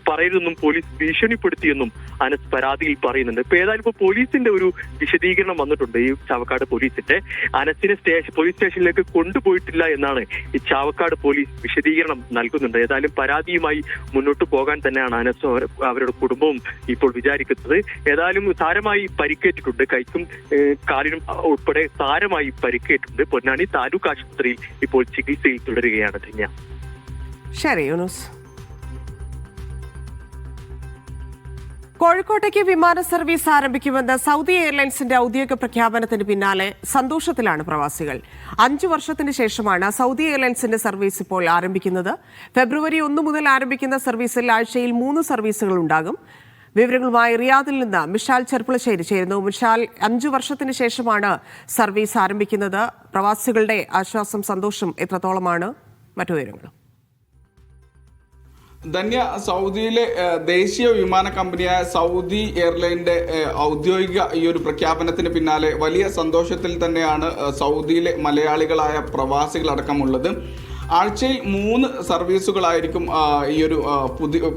പറയരുതെന്നും പോലീസ് ഭീഷണിപ്പെടുത്തിയെന്നും അനസ് പരാതിയിൽ പറയുന്നുണ്ട്. ഇപ്പൊ ഏതായാലും ഇപ്പൊ പോലീസിന്റെ ഒരു വിശദീകരണം വന്നിട്ടുണ്ട്. ഈ ചാവക്കാട് പോലീസിന്റെ അനസിനെ പോലീസ് സ്റ്റേഷനിലേക്ക് കൊണ്ടുപോയിട്ടില്ല എന്നാണ് ഈ ചാവക്കാട് പോലീസ് വിശദീകരണം നൽകുന്നുണ്ട്. ഏതായാലും പരാതിയുമായി മുന്നോട്ട് പോകാൻ തന്നെയാണ് അനസും അവരുടെ കുടുംബവും ഇപ്പോൾ വിചാരിക്കുന്നത്. ഏതായാലും സാരമായി പരിക്കേറ്റിട്ടുണ്ട്. കൈക്കും കാലിനും ഉൾപ്പെടെ സാരമായി പരിക്കേറ്റിട്ടുണ്ട്. പൊന്നാനി താലൂക്ക് ആശുപത്രിയിൽ ഇപ്പോൾ ചികിത്സയിൽ തുടരുകയാണ്. ധന്യ. ശരി യൂനുസ്. കോഴിക്കോട്ടേക്ക് വിമാന സർവീസ് ആരംഭിക്കുമെന്ന് സൗദി എയർലൈൻസിന്റെ ഔദ്യോഗിക പ്രഖ്യാപനത്തിന് പിന്നാലെ സന്തോഷത്തിലാണ് പ്രവാസികൾ. 5 വർഷത്തിന് ശേഷമാണ് സൗദി എയർലൈൻസിന്റെ സർവീസ് ഇപ്പോൾ ആരംഭിക്കുന്നത്. ഫെബ്രുവരി 1 മുതൽ ആരംഭിക്കുന്ന സർവീസിൽ ആഴ്ചയിൽ 3 സർവീസുകൾ ഉണ്ടാകും. വിവരങ്ങളുമായി റിയാദിൽ നിന്ന് മിഷാൽ ചെർപ്പുളശ്ശേരി ചേരുന്നു. മിഷാൽ, 5 വർഷത്തിന് ശേഷമാണ് സർവീസ് ആരംഭിക്കുന്നത്. പ്രവാസികളുടെ ആശ്വാസം, സന്തോഷം എത്രത്തോളമാണ്? മറ്റു വിവരങ്ങളും. ധന്യ, സൗദിയിലെ ദേശീയ വിമാന കമ്പനിയായ സൗദി എയർലൈൻ്റെ ഔദ്യോഗിക ഈ ഒരു പ്രഖ്യാപനത്തിന് പിന്നാലെ വലിയ സന്തോഷത്തിൽ തന്നെയാണ് സൗദിയിലെ മലയാളികളായ പ്രവാസികളടക്കമുള്ളത്. ആഴ്ചയിൽ 3 സർവീസുകളായിരിക്കും ഈ ഒരു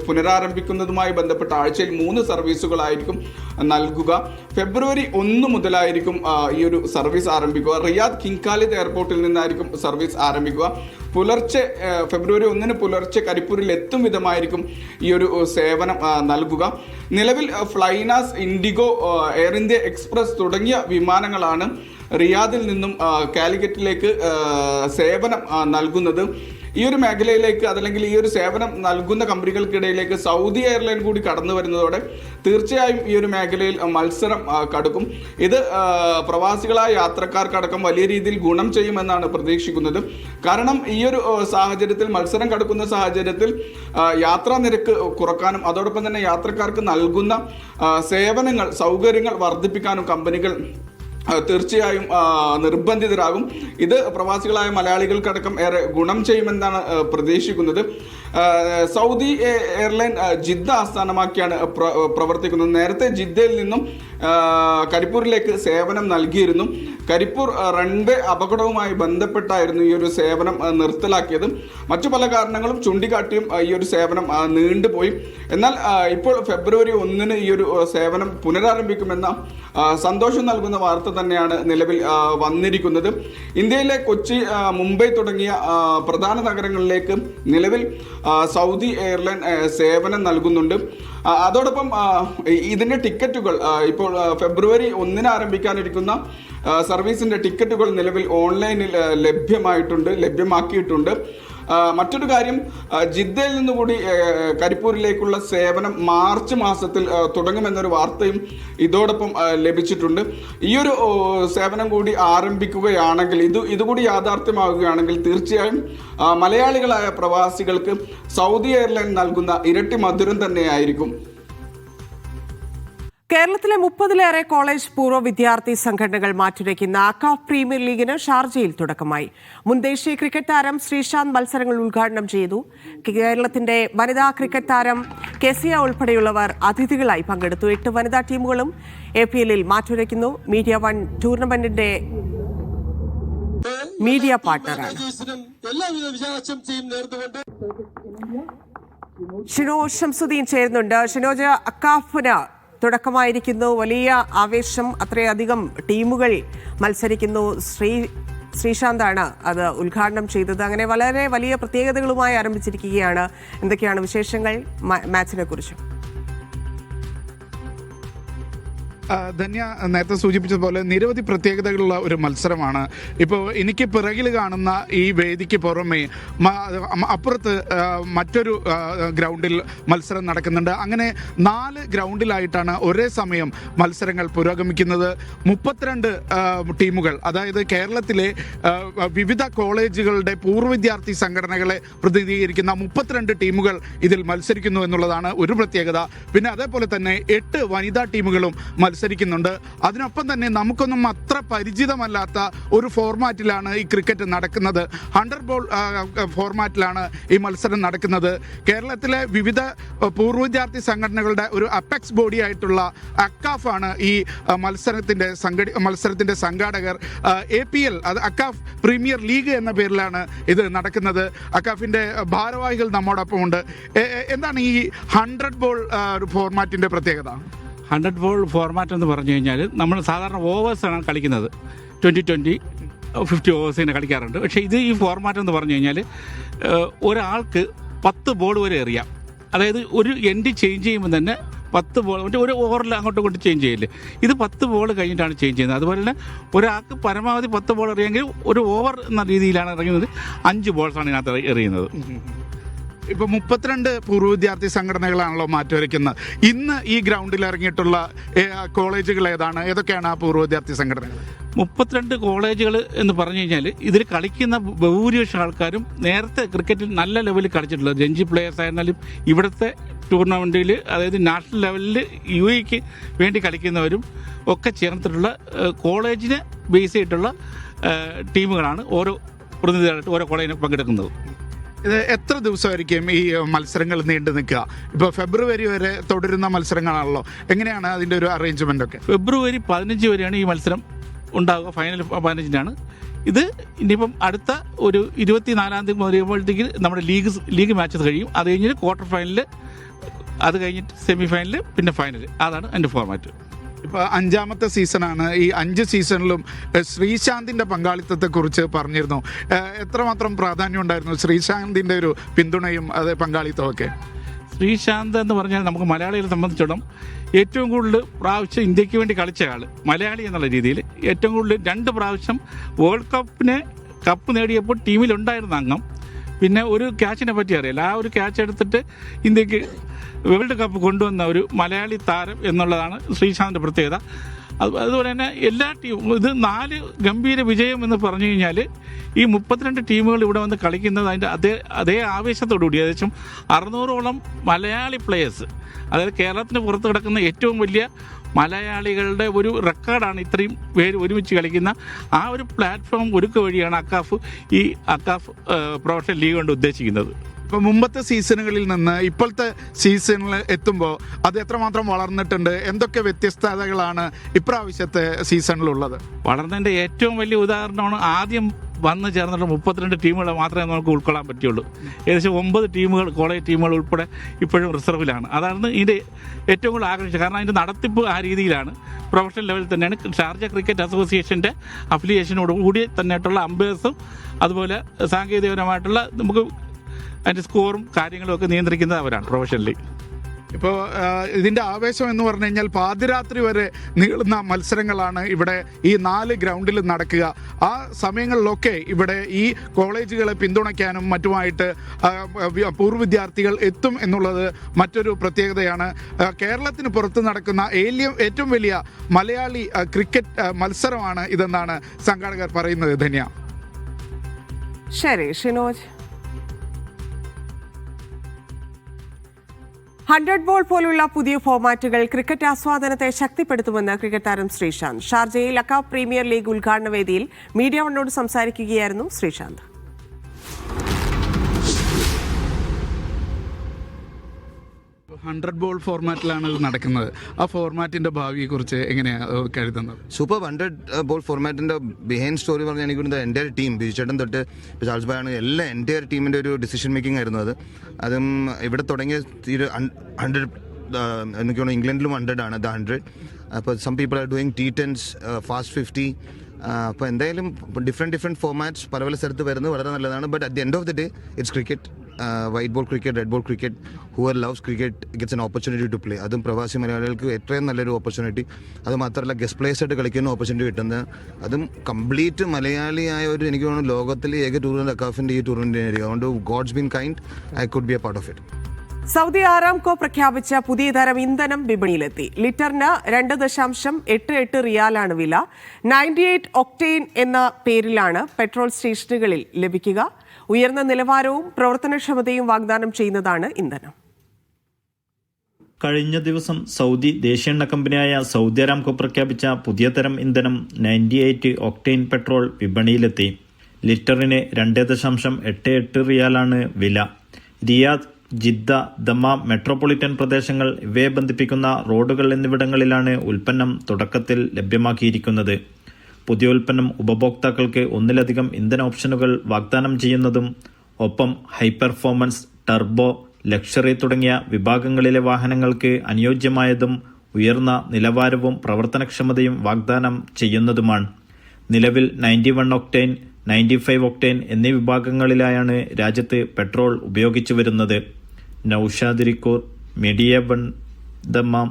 പുനരാരംഭിക്കുന്നതുമായി ബന്ധപ്പെട്ട ആഴ്ചയിൽ 3 സർവീസുകളായിരിക്കും നൽകുക. ഫെബ്രുവരി 1 മുതലായിരിക്കും ഈ ഒരു സർവീസ് ആരംഭിക്കുക. റിയാദ് കിങ് ഖാലിദ് എയർപോർട്ടിൽ നിന്നായിരിക്കും സർവീസ് ആരംഭിക്കുക. പുലർച്ചെ ഫെബ്രുവരി 1 പുലർച്ചെ കരിപ്പൂരിൽ എത്തും വിധമായിരിക്കും ഈ ഒരു സേവനം നൽകുക. നിലവിൽ flynas, IndiGo, air India express തുടങ്ങിയ വിമാനങ്ങളാണ് റിയാദിൽ നിന്നും കാലിക്കറ്റിലേക്ക് സേവനം നൽകുന്നത്. ഈ ഒരു മേഖലയിലേക്ക് അതല്ലെങ്കിൽ ഈ ഒരു സേവനം നൽകുന്ന കമ്പനികൾക്കിടയിലേക്ക് സൗദി എയർലൈൻ കൂടി കടന്നു വരുന്നതോടെ തീർച്ചയായും ഈ ഒരു മേഖലയിൽ മത്സരം കടുക്കും. ഇത് പ്രവാസികളായ യാത്രക്കാർക്കടക്കം വലിയ രീതിയിൽ ഗുണം ചെയ്യുമെന്നാണ് പ്രതീക്ഷിക്കുന്നത്. കാരണം ഈ ഒരു സാഹചര്യത്തിൽ, മത്സരം കടുക്കുന്ന സാഹചര്യത്തിൽ യാത്രാ നിരക്ക് കുറക്കാനും അതോടൊപ്പം തന്നെ യാത്രക്കാർക്ക് നൽകുന്ന സേവനങ്ങൾ, സൗകര്യങ്ങൾ വർദ്ധിപ്പിക്കാനും കമ്പനികൾ തീർച്ചയായും നിർബന്ധിതരാകും. ഇത് പ്രവാസികളായ മലയാളികൾക്കടക്കം ഏറെ ഗുണം ചെയ്യുമെന്നാണ് പ്രതീക്ഷിക്കുന്നത്. സൗദി എയർലൈൻ ജിദ്ദ ആസ്ഥാനമാക്കിയാണ് പ്രവർത്തിക്കുന്നത്. നേരത്തെ ജിദ്ദയിൽ നിന്നും കരിപ്പൂരിലേക്ക് സേവനം നൽകിയിരുന്നു. കരിപ്പൂർ റൺവേ അപകടവുമായി ബന്ധപ്പെട്ടായിരുന്നു ഈ ഒരു സേവനം നിർത്തലാക്കിയത്. മറ്റു പല കാരണങ്ങളും ചൂണ്ടിക്കാട്ടിയും ഈ ഒരു സേവനം നീണ്ടുപോയി. എന്നാൽ ഇപ്പോൾ ഫെബ്രുവരി 1 ഈ ഒരു സേവനം പുനരാരംഭിക്കുമെന്ന സന്തോഷം നൽകുന്ന വാർത്ത തന്നെയാണ് നിലവിൽ വന്നിരിക്കുന്നത്. ഇന്ത്യയിലെ കൊച്ചി, മുംബൈ തുടങ്ങിയ പ്രധാന നഗരങ്ങളിലേക്ക് നിലവിൽ സൗദി എയർലൈൻ സേവനം നൽകുന്നുണ്ട്. അതോടൊപ്പം ഇതിൻ്റെ ടിക്കറ്റുകൾ ഇപ്പോൾ ഫെബ്രുവരി 1 ആരംഭിക്കാനിരിക്കുന്ന സർവീസിൻ്റെ ടിക്കറ്റുകൾ നിലവിൽ ഓൺലൈനിൽ ലഭ്യമാക്കിയിട്ടുണ്ട്. മറ്റൊരു കാര്യം, ജിദ്ദയിൽ നിന്നുകൂടി കരിപ്പൂരിലേക്കുള്ള സേവനം മാർച്ച് മാസത്തിൽ തുടങ്ങുമെന്നൊരു വാർത്തയും ഇതോടൊപ്പം ലഭിച്ചിട്ടുണ്ട്. ഈയൊരു സേവനം കൂടി ആരംഭിക്കുകയാണെങ്കിൽ, ഇതുകൂടി യാഥാർത്ഥ്യമാവുകയാണെങ്കിൽ തീർച്ചയായും മലയാളികളായ പ്രവാസികൾക്ക് സൗദി എയർലൈൻ നൽകുന്ന ഇരട്ടി മധുരം തന്നെയായിരിക്കും. കേരളത്തിലെ 30-ലേറെ കോളേജ് പൂർവ്വ വിദ്യാർത്ഥി സംഘടനകൾ മാറ്റുരയ്ക്കുന്ന അക്കാഫ് പ്രീമിയർ ലീഗിന് ഷാർജയിൽ തുടക്കമായി. മുൻ ദേശീയ ക്രിക്കറ്റ് താരം ശ്രീശാന്ത് മത്സരങ്ങൾ ഉദ്ഘാടനം ചെയ്തു. കേരളത്തിന്റെ വനിതാ ക്രിക്കറ്റ് താരം കെസിയ ഉൾപ്പെടെയുള്ളവർ അതിഥികളായി പങ്കെടുത്തു. 8 വനിതാ ടീമുകളും APL-ൽ മാറ്റുരയ്ക്കുന്നു. മീഡിയ 1 ടൂർണമെന്റിന്റെ മീഡിയ പാർട്ണറാണ്. ഷിനോ ഷംസുദ്ദീൻ ചേരുന്നുണ്ട്. ഷിനോജ്, അക്കാഫിന് തുടക്കമായിരിക്കുന്നു. വലിയ ആവേശം, അത്രയധികം ടീമുകൾ മത്സരിക്കുന്നു. ശ്രീശാന്താണ് അത് ഉദ്ഘാടനം ചെയ്തത്. അങ്ങനെ വളരെ വലിയ പ്രത്യേകതകളുമായി ആരംഭിച്ചിരിക്കുകയാണ്. എന്തൊക്കെയാണ് വിശേഷങ്ങൾ മാച്ചിനെ കുറിച്ച്? ധന്യ നേരത്തെ സൂചിപ്പിച്ചതുപോലെ നിരവധി പ്രത്യേകതകളുള്ള ഒരു മത്സരമാണ്. ഇപ്പോൾ എനിക്ക് പിറകിൽ കാണുന്ന ഈ വേദിക്ക് പുറമെ അപ്പുറത്ത് മറ്റൊരു ഗ്രൗണ്ടിൽ മത്സരം നടക്കുന്നുണ്ട്. അങ്ങനെ 4 ഗ്രൗണ്ടിലായിട്ടാണ് ഒരേ സമയം മത്സരങ്ങൾ പുരോഗമിക്കുന്നത്. 32 ടീമുകൾ, അതായത് കേരളത്തിലെ വിവിധ കോളേജുകളുടെ പൂർവ്വ വിദ്യാർത്ഥി സംഘടനകളെ പ്രതിനിധീകരിക്കുന്ന 32 ടീമുകൾ ഇതിൽ മത്സരിക്കുന്നു എന്നുള്ളതാണ് ഒരു പ്രത്യേകത. പിന്നെ അതേപോലെ തന്നെ 8 വനിതാ ടീമുകളും മത്സരിക്കുന്നുണ്ട്. അതിനൊപ്പം തന്നെ നമുക്കൊന്നും അത്ര പരിചിതമല്ലാത്ത ഒരു ഫോർമാറ്റിലാണ് ഈ ക്രിക്കറ്റ് നടക്കുന്നത്. 100 ബോൾ ഫോർമാറ്റിലാണ് ഈ മത്സരം നടക്കുന്നത്. കേരളത്തിലെ വിവിധ പൂർവ്വ വിദ്യാർത്ഥി സംഘടനകളുടെ ഒരു അപ്പെക്സ് ബോഡി ആയിട്ടുള്ള അക്കാഫ് ആണ് ഈ മത്സരത്തിന്റെ സംഘാടകർ. APL, അത് അക്കാഫ് പ്രീമിയർ ലീഗ് എന്ന പേരിലാണ് ഇത് നടക്കുന്നത്. അക്കാഫിന്റെ ഭാരവാഹികൾ നമ്മോടൊപ്പം ഉണ്ട്. എന്താണ് ഈ 100 ബോൾ ഫോർമാറ്റിന്റെ പ്രത്യേകത? 100 ബോൾ ഫോർമാറ്റ് എന്ന് പറഞ്ഞു കഴിഞ്ഞാൽ നമ്മൾ സാധാരണ ഓവേഴ്സാണ് കളിക്കുന്നത്. 20-20, 50 ഓവേഴ്സിനെ കളിക്കാറുണ്ട്. പക്ഷേ ഈ ഫോർമാറ്റ് എന്ന് പറഞ്ഞു കഴിഞ്ഞാൽ ഒരാൾക്ക് 10 ബോൾ വരെ എറിയാം. അതായത് ഒരു എൻഡ് ചേഞ്ച് ചെയ്യുമ്പോൾ തന്നെ 10 ബോൾ, മറ്റേ ഒരു ഓവറിൽ അങ്ങോട്ടും ഇങ്ങോട്ടും ചേഞ്ച് ചെയ്യില്ലേ, ഇത് 10 ബോൾ കഴിഞ്ഞിട്ടാണ് ചേഞ്ച് ചെയ്യുന്നത്. അതുപോലെ തന്നെ ഒരാൾക്ക് പരമാവധി 10 ബോൾ എറിയെങ്കിൽ ഒരു ഓവർ എന്ന രീതിയിലാണ് ഇറങ്ങുന്നത്. 5 ബോൾസാണ് ഇതിനകത്ത് എറിയുന്നത്. ഇപ്പോൾ 32 പൂർവ്വ വിദ്യാർത്ഥി സംഘടനകളാണല്ലോ മാറ്റുരയ്ക്കുന്നത്. ഇന്ന് ഈ ഗ്രൗണ്ടിൽ ഇറങ്ങിയിട്ടുള്ള കോളേജുകൾ ഏതൊക്കെയാണ് ആ പൂർവ്വ വിദ്യാർത്ഥി സംഘടനകൾ? 32 കോളേജുകൾ എന്ന് പറഞ്ഞു കഴിഞ്ഞാൽ ഇതിൽ കളിക്കുന്ന ഭൂരിപക്ഷം ആൾക്കാരും നേരത്തെ ക്രിക്കറ്റിൽ നല്ല ലെവലിൽ കളിച്ചിട്ടുള്ളത്. രഞ്ജി പ്ലേയേഴ്സ് ആയിരുന്നാലും ഇവിടുത്തെ ടൂർണമെൻറ്റിൽ, അതായത് നാഷണൽ ലെവലിൽ UAE വേണ്ടി കളിക്കുന്നവരും ഒക്കെ ചേർന്നിട്ടുള്ള കോളേജിനെ ബേസ് ചെയ്തിട്ടുള്ള ടീമുകളാണ് ഓരോ പ്രതിനിധികളായിട്ട് ഓരോ കോളേജിനെ പങ്കെടുക്കുന്നത്. ഇത് എത്ര ദിവസമായിരിക്കും ഈ മത്സരങ്ങൾ നീണ്ടു നിൽക്കുക? ഇപ്പോൾ ഫെബ്രുവരി വരെ തുടരുന്ന മത്സരങ്ങളാണല്ലോ. എങ്ങനെയാണ് അതിൻ്റെ ഒരു അറേഞ്ച്മെൻ്റ് ഒക്കെ? ഫെബ്രുവരി 15 വരെയാണ് ഈ മത്സരം ഉണ്ടാകുക. ഫൈനൽ 15-നാണ്. ഇത് ഇനിയിപ്പം അടുത്ത ഒരു 24-ാം തീയതി വരുമ്പോഴത്തേക്ക് നമ്മുടെ ലീഗ് മാച്ചസ് കഴിയും. അത് കഴിഞ്ഞിട്ട് ക്വാർട്ടർ ഫൈനൽ, അത് കഴിഞ്ഞിട്ട് സെമി ഫൈനൽ, പിന്നെ ഫൈനൽ. അതാണ് എൻ്റെ ഫോർമാറ്റ്. ഇപ്പോൾ 5ാമത്തെ സീസണാണ്. ഈ 5 സീസണിലും ശ്രീശാന്തിൻ്റെ പങ്കാളിത്തത്തെക്കുറിച്ച് പറഞ്ഞിരുന്നു. എത്രമാത്രം പ്രാധാന്യം ഉണ്ടായിരുന്നു ശ്രീശാന്തിൻ്റെ ഒരു പിന്തുണയും അത് പങ്കാളിത്തമൊക്കെ? ശ്രീശാന്ത് എന്ന് പറഞ്ഞാൽ നമുക്ക് മലയാളികളെ സംബന്ധിച്ചിടത്തോളം ഏറ്റവും കൂടുതൽ പ്രാവശ്യം ഇന്ത്യക്ക് വേണ്ടി കളിച്ച ആൾ, മലയാളി എന്നുള്ള രീതിയിൽ ഏറ്റവും കൂടുതൽ 2 പ്രാവശ്യം വേൾഡ് കപ്പ് നേടിയപ്പോൾ ടീമിലുണ്ടായിരുന്ന അംഗം. പിന്നെ ഒരു ക്യാച്ചിനെ പറ്റി അറിയില്ല, ആ ഒരു ക്യാച്ച് എടുത്തിട്ട് ഇന്ത്യക്ക് വേൾഡ് കപ്പ് കൊണ്ടുവന്ന ഒരു മലയാളി താരം എന്നുള്ളതാണ് ശ്രീശാന്തിൻ്റെ പ്രത്യേകത. അതുപോലെ തന്നെ എല്ലാ ടീമും ഇത് 4 ഗംഭീര വിജയം എന്ന് പറഞ്ഞു കഴിഞ്ഞാൽ ഈ 32 ടീമുകൾ ഇവിടെ വന്ന് കളിക്കുന്നത് അതിൻ്റെ അതേ ആവേശത്തോടുകൂടി ഏകദേശം 600ഓളം മലയാളി പ്ലേയേഴ്സ്, അതായത് കേരളത്തിന് പുറത്ത് കിടക്കുന്ന ഏറ്റവും വലിയ മലയാളികളുടെ ഒരു റെക്കോർഡാണ് ഇത്രയും പേര് ഒരുമിച്ച് കളിക്കുന്ന ആ ഒരു പ്ലാറ്റ്ഫോം ഒരുക്കുക വഴിയാണ് അക്കാഫ് പ്രൊഫഷണൽ ലീഗ് കൊണ്ട് ഉദ്ദേശിക്കുന്നത്. ഇപ്പോൾ മുമ്പത്തെ സീസണുകളിൽ നിന്ന് ഇപ്പോഴത്തെ സീസണിൽ എത്തുമ്പോൾ അത് എത്രമാത്രം വളർന്നിട്ടുണ്ട്? എന്തൊക്കെ വ്യത്യസ്തതകളാണ് ഇപ്രാവശ്യത്തെ സീസണിലുള്ളത്? വളർന്നതിൻ്റെ ഏറ്റവും വലിയ ഉദാഹരണമാണ് ആദ്യം വന്നു ചേർന്നിട്ട് 32 ടീമുകളെ മാത്രമേ നമുക്ക് ഉൾക്കൊള്ളാൻ പറ്റുള്ളൂ. ഏകദേശം 9 ടീമുകൾ, കോളേജ് ടീമുകൾ ഉൾപ്പെടെ ഇപ്പോഴും റിസർവിലാണ്. അതാണ് ഇതിൻ്റെ ഏറ്റവും കൂടുതൽ ആകർഷിച്ചത്. കാരണം അതിൻ്റെ നടത്തിപ്പ് ആ രീതിയിലാണ്, പ്രൊഫഷണൽ ലെവലിൽ തന്നെയാണ്. ഷാർജ ക്രിക്കറ്റ് അസോസിയേഷൻ്റെ അഫിലിയേഷനോടുകൂടി തന്നെയായിട്ടുള്ള അമ്പയേഴ്സും അതുപോലെ സാങ്കേതികപരമായിട്ടുള്ള നമുക്ക് അതിൻ്റെ സ്കോറും കാര്യങ്ങളും ഒക്കെ നിയന്ത്രിക്കുന്നത് അവരാണ് പ്രൊഫഷണലി. ഇപ്പോൾ ഇതിൻ്റെ ആവേശം എന്ന് പറഞ്ഞു കഴിഞ്ഞാൽ പാതിരാത്രി വരെ നീളുന്ന മത്സരങ്ങളാണ് ഇവിടെ ഈ 4 ഗ്രൗണ്ടിൽ നടക്കുക. ആ സമയങ്ങളിലൊക്കെ ഇവിടെ ഈ കോളേജുകളെ പിന്തുണയ്ക്കാനും മറ്റുമായിട്ട് പൂർവ്വ വിദ്യാർത്ഥികൾ എത്തും എന്നുള്ളത് മറ്റൊരു പ്രത്യേകതയാണ്. കേരളത്തിന് പുറത്ത് നടക്കുന്ന ഏറ്റവും വലിയ മലയാളി ക്രിക്കറ്റ് മത്സരമാണ് ഇതെന്നാണ് സംഘാടകർ പറയുന്നത്. ധന്യ. ശരി ഷിനോജ്. 100 ബോൾ പോലുള്ള പുതിയ ഫോർമാറ്റുകൾ ക്രിക്കറ്റ് ആസ്വാദനത്തെ ശക്തിപ്പെടുത്തുമെന്ന് ക്രിക്കറ്റ് താരം ശ്രീശാന്ത്. ഷാർജയിൽ അക്കാഫ് പ്രീമിയർ ലീഗ് ഉദ്ഘാടന വേദിയിൽ മീഡിയ വണ്ണോട് സംസാരിക്കുകയായിരുന്നു ശ്രീശാന്ത്. 100 ബോൾ ഫോർമാറ്റിലാണ് ഇത് നടക്കുന്നത്. ആ ഫോർമാറ്റിന്റെ ഭാവിയെക്കുറിച്ച് എങ്ങനെയാണ് കരുതുന്നത്? സൂപ്പർ 100 ബോൾ ഫോർമാറ്റിന്റെ ബിഹൈൻഡ് സ്റ്റോറി പറഞ്ഞാൽ എനിക്ക് എൻ്റെ ടീം ബിജുചേട്ടൻ തൊട്ട് ചാൾസ് ബായാണ് എല്ലാ എൻ്റെ ടീമിൻ്റെ ഒരു ഡിസിഷൻ മേക്കിംഗ് ആയിരുന്നു അതും ഇവിടെ തുടങ്ങിയ 100 എനിക്ക് തോന്നുന്നു ഇംഗ്ലണ്ടിലും 100 ആണ് 100. അപ്പോൾ some people are doing T10s, fast 50. അപ്പോൾ എന്തായാലും ഡിഫറെൻറ്റ് ഫോർമാറ്റ്സ് പല സ്ഥലത്ത് വരുന്നത് വളരെ നല്ലതാണ്. But at the end of the day it's cricket. White ball cricket, red ball cricket. Whoever loves cricket gets an opportunity to play. അതും പ്രവാസി മലയാളികൾക്ക് ഏറ്റവും നല്ലൊരു ഓപ്പർച്യൂണിറ്റി. അത് മാത്രമല്ല ഗസ്റ്റ് പ്ലേയേഴ്സ് ആയിട്ട് കളിക്കുന്ന ഓപ്പർച്യൂണിറ്റി കിട്ടുന്നത്. അതും കംപ്ലീറ്റ് മലയാളിയായ ഒരു എനിക്ക് തോന്നുന്നു ലോകത്തിലെ ഏക ടൂർണമെന്റ് അക്കാഫിൻ്റെ ഈ ടൂർണമെന്റ് ആയിരിക്കും. അതുകൊണ്ട് God's been kind, I could be a part of it. Saudi Aramco പ്രഖ്യാപിച്ച പുതിയ തരം ഇന്ധനം വിപണിയിലെത്തി. ലിറ്ററിന് 2.88 റിയാലാണ് വില. 98 ഒക്ടെയ്ൻ എന്ന പേരിലാണ് പെട്രോൾ സ്റ്റേഷനുകളിൽ ലഭിക്കുക. ഉയർന്ന നിലവാരവും പ്രവർത്തനക്ഷമതയും വാഗ്ദാനം ചെയ്യുന്നതാണ് ഇന്ധനം. കഴിഞ്ഞ ദിവസം സൗദി ദേശീയ എണ്ണ കമ്പനിയായ സൗദി ആരാംകോ പ്രഖ്യാപിച്ച പുതിയ തരം ഇന്ധനം 98 ഒക്ടെയ്ൻ പെട്രോൾ വിപണിയിലെത്തി. ലിറ്ററിന് 2.88 റിയാലാണ് വില. റിയാദ്, ജിദ്ദ, ദമാം മെട്രോപൊളിറ്റൻ പ്രദേശങ്ങൾ ഇവയെ ബന്ധിപ്പിക്കുന്ന റോഡുകൾ എന്നിവിടങ്ങളിലാണ് ഉൽപ്പന്നം തുടക്കത്തിൽ ലഭ്യമാക്കിയിരിക്കുന്നത്. പുതിയ ഉൽപ്പന്നം ഉപഭോക്താക്കൾക്ക് ഒന്നിലധികം ഇന്ധന ഓപ്ഷനുകൾ വാഗ്ദാനം ചെയ്യുന്നതും ഒപ്പം ഹൈ പെർഫോമൻസ്, ടർബോ, ലക്ഷറി തുടങ്ങിയ വിഭാഗങ്ങളിലെ വാഹനങ്ങൾക്ക് അനുയോജ്യമായതും ഉയർന്ന നിലവാരവും പ്രവർത്തനക്ഷമതയും വാഗ്ദാനം ചെയ്യുന്നതുമാണ്. നിലവിൽ 91 ഒക്ടെയ്ൻ, 95 ഒക്ടെയ്ൻ എന്നീ വിഭാഗങ്ങളിലായാണ് രാജ്യത്ത് പെട്രോൾ ഉപയോഗിച്ചു വരുന്നത്. Naushad റിക്കൂർ, media one, Dammam.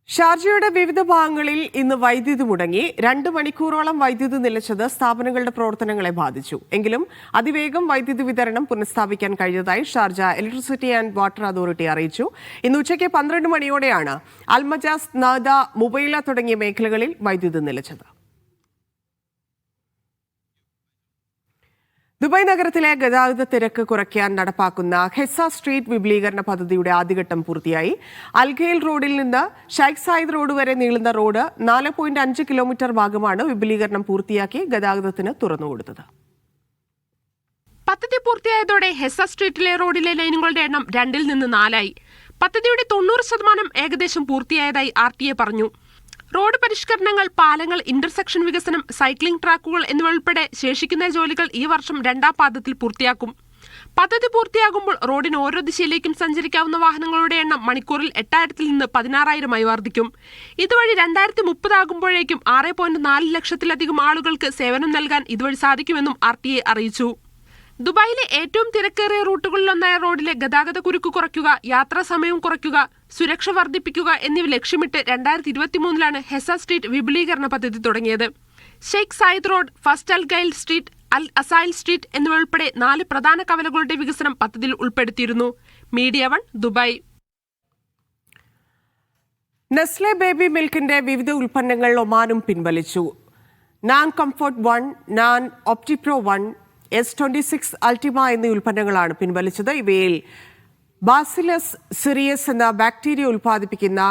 ഷാർജയുടെ വിവിധ ഭാഗങ്ങളിൽ ഇന്ന് വൈദ്യുതി മുടങ്ങി. 2 മണിക്കൂറോളം വൈദ്യുതി നിലച്ചത് സ്ഥാപനങ്ങളുടെ പ്രവർത്തനങ്ങളെ ബാധിച്ചു. എങ്കിലും അതിവേഗം വൈദ്യുതി വിതരണം പുനഃസ്ഥാപിക്കാൻ കഴിഞ്ഞതായി Sharjah electricity and water authority അറിയിച്ചു. ഇന്ന് ഉച്ചയ്ക്ക് 12 മണിയോടെയാണ് അൽമജാസ്, നാദ, മുബൈല തുടങ്ങിയ മേഖലകളിൽ വൈദ്യുതി നിലച്ചത്. ദുബായ് നഗരത്തിലെ ഗതാഗത തിരക്ക് കുറയ്ക്കാൻ നടപ്പാക്കുന്ന ഹെസ സ്ട്രീറ്റ് വിപുലീകരണ പദ്ധതിയുടെ ആദ്യഘട്ടം പൂർത്തിയായി. അൽഖയിൽ റോഡിൽ നിന്ന് ഷൈഖ് സായിദ് റോഡ് വരെ നീളുന്ന റോഡ് 4.5 കിലോമീറ്റർ ഭാഗമാണ് വിപുലീകരണം പൂർത്തിയാക്കി ഗതാഗതത്തിന് തുറന്നുകൊടുത്തത്. പദ്ധതി പൂർത്തിയായതോടെ ഹെസ സ്ട്രീറ്റിലെ റോഡിലെ ലൈനുകളുടെ എണ്ണം 2-ൽ നിന്ന് 4ആയി. പദ്ധതിയുടെ 90% ഏകദേശം പൂർത്തിയായതായി RTA പറഞ്ഞു. റോഡ് പരിഷ്കരണങ്ങൾ, പാലങ്ങൾ, ഇന്റർസെക്ഷൻ വികസനം, സൈക്ലിംഗ് ട്രാക്കുകൾ എന്നിവ ഉൾപ്പെടെ ശേഷിക്കുന്ന ജോലികൾ ഈ വർഷം 2ാം പാദത്തിൽ പൂർത്തിയാക്കും. പദ്ധതി പൂർത്തിയാകുമ്പോൾ റോഡിന് ഓരോ ദിശയിലേക്കും സഞ്ചരിക്കാവുന്ന വാഹനങ്ങളുടെ എണ്ണം മണിക്കൂറിൽ 8000 നിന്ന് 16,000 വർദ്ധിക്കും. ഇതുവഴി 2030 ആകുമ്പോഴേക്കും 6.4 ലക്ഷത്തിലധികം ആളുകൾക്ക് സേവനം നൽകാൻ ഇതുവഴി സാധിക്കുമെന്നും RTA അറിയിച്ചു. ദുബായിലെ ഏറ്റവും തിരക്കേറിയ റൂട്ടുകളിലൊന്നായ റോഡിലെ ഗതാഗത കുരുക്ക് കുറയ്ക്കുക, യാത്രാ സമയം കുറയ്ക്കുക, സുരക്ഷ വർദ്ധിപ്പിക്കുക എന്നിവ ലക്ഷ്യമിട്ട് 2023 ഹെസ സ്ട്രീറ്റ് വിപുലീകരണ പദ്ധതി തുടങ്ങിയത്. ഷെയ്ഖ് സായിദ് റോഡ്, ഫസ്റ്റ് അൽ ഗൈൽ സ്ട്രീറ്റ്, അൽ അസൈൽ സ്ട്രീറ്റ് എന്നിവ ഉൾപ്പെടെ 4 പ്രധാന കവലകളുടെ വികസനം പദ്ധതിയിൽ ഉൾപ്പെടുത്തിയിരുന്നു. Media 1 Dubai. നെസ്ലെ ബേബി മിൽക്കിന്റെ വിവിധ ഉൽപ്പന്നങ്ങൾ ഒമാനും പിൻവലിച്ചു. നാൻ കംഫർട്ട് 1, നാൻ ഒപ്റ്റിപ്രോ 1, S26 അൾട്ടിമ എന്നീ ഉൽപ്പന്നങ്ങളാണ് പിൻവലിച്ചത്. ഇവയിൽ ബാസിലസ് സിറിയസ് എന്ന ബാക്ടീരിയ ഉൽപ്പാദിപ്പിക്കുന്ന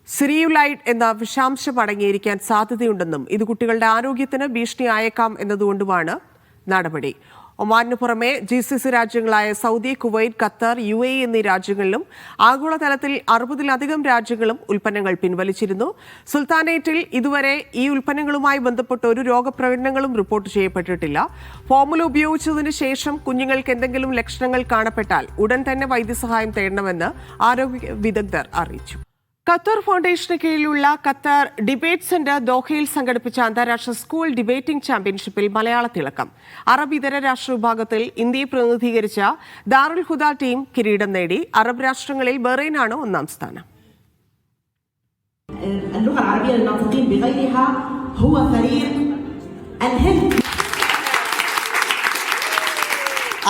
സിറിയുലൈഡ് എന്ന വിഷാംശം അടങ്ങിയിരിക്കാൻ സാധ്യതയുണ്ടെന്നും ഇത് കുട്ടികളുടെ ആരോഗ്യത്തിന് ഭീഷണിയായേക്കാം എന്നതുകൊണ്ടുമാണ് നടപടി. ഒമാനിന് പുറമെ GCC രാജ്യങ്ങളായ സൗദി, കുവൈറ്റ്, ഖത്തർ, UAE എന്നീ രാജ്യങ്ങളിലും ആഗോളതലത്തിൽ 60-ലധികം രാജ്യങ്ങളും ഉൽപ്പന്നങ്ങൾ പിൻവലിച്ചിരുന്നു. സുൽത്താനേറ്റിൽ ഇതുവരെ ഈ ഉൽപ്പന്നങ്ങളുമായി ബന്ധപ്പെട്ട് ഒരു രോഗപ്രകടനങ്ങളും റിപ്പോർട്ട് ചെയ്യപ്പെട്ടിട്ടില്ല. ഫോർമുല ഉപയോഗിച്ചതിന് ശേഷം കുഞ്ഞുങ്ങൾക്ക് എന്തെങ്കിലും ലക്ഷണങ്ങൾ കാണപ്പെട്ടാൽ ഉടൻ തന്നെ വൈദ്യസഹായം തേടണമെന്ന് ആരോഗ്യ വിദഗ്ധർ അറിയിച്ചു. ഖത്തർ ഫൗണ്ടേഷന് കീഴിലുള്ള ഖത്തർ ഡിബേറ്റ് സെന്റർ ദോഹയിൽ സംഘടിപ്പിച്ച അന്താരാഷ്ട്ര സ്കൂൾ ഡിബേറ്റിംഗ് ചാമ്പ്യൻഷിപ്പിൽ മലയാള തിളക്കം. അറബ് ഇതര രാഷ്ട്ര വിഭാഗത്തിൽ ഇന്ത്യയെ പ്രതിനിധീകരിച്ച ദാറുൽ ഹുദ ടീം കിരീടം നേടി. അറബ് രാഷ്ട്രങ്ങളിൽ ബഹ്റൈനാണ് 1ാം സ്ഥാനം.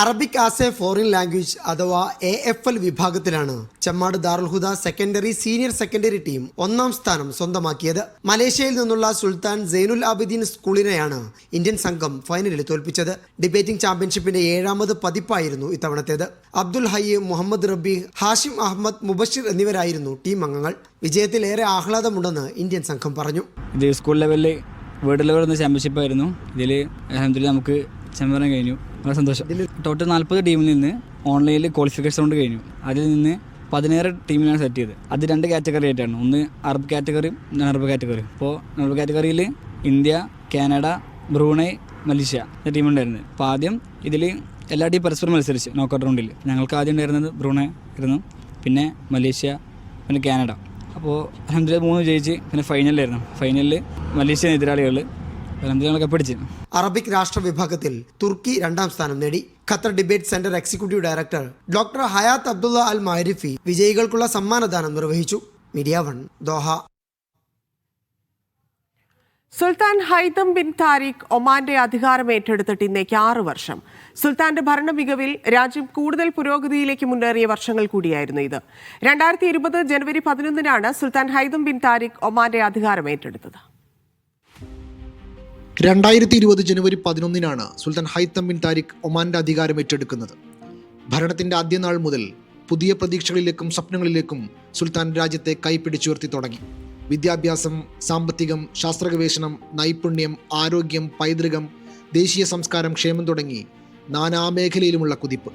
Arabic as A foreign language അഥവാ AFL വിഭാഗത്തിലാണ് ചെമ്മാട് ദാറുൽ ഹുദ സെക്കൻഡറി സീനിയർ സെക്കൻഡറി ടീം 1ാം സ്ഥാനം സ്വന്തമാക്കിയത്. മലേഷ്യയിൽ നിന്നുള്ള സുൽത്താൻ സൈനുൽ ആബിദീൻ സ്കൂളിനെയാണ് ഇന്ത്യൻ സംഘം ഫൈനലിൽ തോൽപ്പിച്ചത്. ഡിബേറ്റിംഗ് ചാമ്പ്യൻഷിപ്പിന്റെ 7ാമത് പതിപ്പായിരുന്നു ഇത്തവണത്തേത്. അബ്ദുൽ ഹയ്യ്, മുഹമ്മദ് റബി, ഹാഷിം അഹമ്മദ്, മുബഷിർ എന്നിവരായിരുന്നു ടീം അംഗങ്ങൾ. വിജയത്തിൽ ഏറെ ആഹ്ലാദമുണ്ടെന്ന് ഇന്ത്യൻ സംഘം പറഞ്ഞു. ഇത് സ്കൂൾ ലെവലിൽ വേൾഡ് ലെവലിൽ ചാമ്പ്യൻഷിപ്പ് ആയിരുന്നു. ഇതിൽ അൽഹംദുലില്ലാഹ് നമുക്ക് ചാമ്പ്യൻ കഴിഞ്ഞു. വളരെ സന്തോഷം. ടോട്ടൽ 40 ടീമിൽ നിന്ന് ഓൺലൈനിൽ ക്വാളിഫിക്കേഷൻ കൊണ്ട് കഴിഞ്ഞു. അതിൽ നിന്ന് 17 ടീമിനാണ് സെറ്റ് ചെയ്തത്. അത് 2 കാറ്റഗറി ആയിട്ടാണ്. ഒന്ന് അറബ് കാറ്റഗറിയും നോൺ അറബ് കാറ്റഗറിയും. അപ്പോൾ നോൺ അറബ് കാറ്റഗറിയിൽ ഇന്ത്യ, കാനഡ, ബ്രൂണൈ, മലേഷ്യ എന്ന ടീമുണ്ടായിരുന്നു. അപ്പോൾ ആദ്യം ഇതിൽ എല്ലാ ടീം പരസ്പരം മത്സരിച്ച് നോക്കൗട്ട് റൗണ്ടിൽ. ഞങ്ങൾക്ക് ആദ്യം ഉണ്ടായിരുന്നത് ബ്രൂണൈ ആയിരുന്നു, പിന്നെ മലേഷ്യ, പിന്നെ കാനഡ. അപ്പോൾ അൽഹംദുലില്ലാഹ് 3 ജയിച്ച് പിന്നെ ഫൈനലിലായിരുന്നു. ഫൈനലിൽ മലേഷ്യ എതിരാളികൾ അറബിക് രാഷ്ട്ര വിഭാഗത്തിൽ തുർക്കി 2ാം സ്ഥാനം നേടി. Qatar debate center executive director doctor Hayat Abdulla Al Marifi വിജയികൾക്കുള്ള സമ്മാനദാനം നിർവഹിച്ചു. Media 1 Doha. Sultan Haitham bin Tariq ഒമാന്റെ അധികാരം ഏറ്റെടുത്തിട്ട് ഇന്നേക്ക് 6 വർഷം. സുൽത്താന്റെ ഭരണ മികവിൽ രാജ്യം കൂടുതൽ പുരോഗതിയിലേക്ക് മുന്നേറിയ വർഷങ്ങൾ കൂടിയായിരുന്നു ഇത്. 2020 ജനുവരി 11 സുൽത്താൻ ഹൈതം ബിൻ താരിഖ് ഒമാന്റെ അധികാരം ഏറ്റെടുത്തത്. 2020 ജനുവരി 11 സുൽത്താൻ ഹൈതം ബിൻ താരിഖ് ഒമാന്റെ അധികാരം ഏറ്റെടുക്കുന്നത്. ഭരണത്തിന്റെ ആദ്യ നാൾ മുതൽ പുതിയ പ്രതീക്ഷകളിലേക്കും സ്വപ്നങ്ങളിലേക്കും സുൽത്താൻ രാജ്യത്തെ കൈപ്പിടിച്ചുയർത്തി തുടങ്ങി. വിദ്യാഭ്യാസം, സാമ്പത്തികം, ശാസ്ത്രഗവേഷണം, നൈപുണ്യം, ആരോഗ്യം, പൈതൃകം, ദേശീയ സംസ്കാരം, ക്ഷേമം തുടങ്ങി നാനാ മേഖലയിലുമുള്ള കുതിപ്പ്.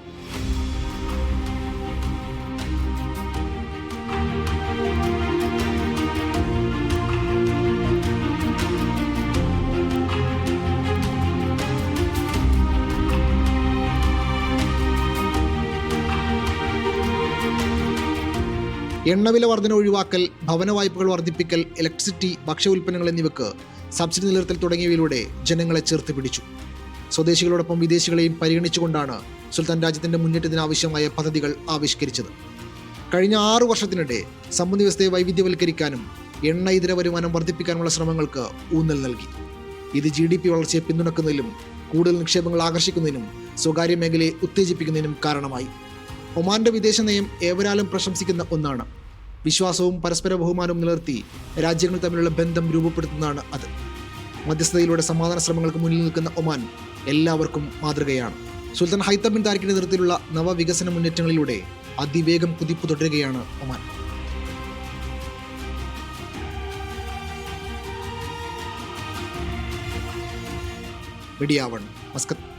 എണ്ണവില വർധന ഒഴിവാക്കൽ, ഭവന വായ്പകൾ വർദ്ധിപ്പിക്കൽ, ഇലക്ട്രിസിറ്റി, ഭക്ഷ്യ ഉൽപ്പന്നങ്ങൾ എന്നിവയ്ക്ക് സബ്സിഡി നിലനിർത്തൽ തുടങ്ങിയവയിലൂടെ ജനങ്ങളെ ചേർത്ത് പിടിച്ചു. സ്വദേശികളോടൊപ്പം വിദേശികളെയും പരിഗണിച്ചുകൊണ്ടാണ് സുൽത്താൻ രാജ്യത്തിന്റെ മുന്നേറ്റത്തിനാവശ്യമായ പദ്ധതികൾ ആവിഷ്കരിച്ചത്. കഴിഞ്ഞ 6 വർഷത്തിനിടെ സമ്പദ് വ്യവസ്ഥയെ വൈവിധ്യവൽക്കരിക്കാനും എണ്ണ ഇതര വരുമാനം വർദ്ധിപ്പിക്കാനുമുള്ള ശ്രമങ്ങൾക്ക് ഊന്നൽ നൽകി. ഇത് GDP വളർച്ചയെ പിന്തുണക്കുന്നതിലും കൂടുതൽ നിക്ഷേപങ്ങൾ ആകർഷിക്കുന്നതിനും സ്വകാര്യ മേഖലയെ ഉത്തേജിപ്പിക്കുന്നതിനും കാരണമായി. ഒമാന്റെ വിദേശ നയം ഏവരാലും പ്രശംസിക്കുന്ന ഒന്നാണ്. വിശ്വാസവും പരസ്പര ബഹുമാനവും നിലനിർത്തി രാജ്യങ്ങൾ തമ്മിലുള്ള ബന്ധം രൂപപ്പെടുത്തുന്നതാണ് അത്. മധ്യസ്ഥതയിലൂടെ സമാധാന ശ്രമങ്ങൾക്ക് മുന്നിൽ നിൽക്കുന്ന ഒമാൻ എല്ലാവർക്കും മാതൃകയാണ്. സുൽത്താൻ ഹൈതം ബിൻ താരിഖിന്റെ നേതൃത്വത്തിലുള്ള നവവികസന മുന്നേറ്റങ്ങളിലൂടെ അതിവേഗം കുതിപ്പ് തുടരുകയാണ് ഒമാൻ. Media 1 Muscat.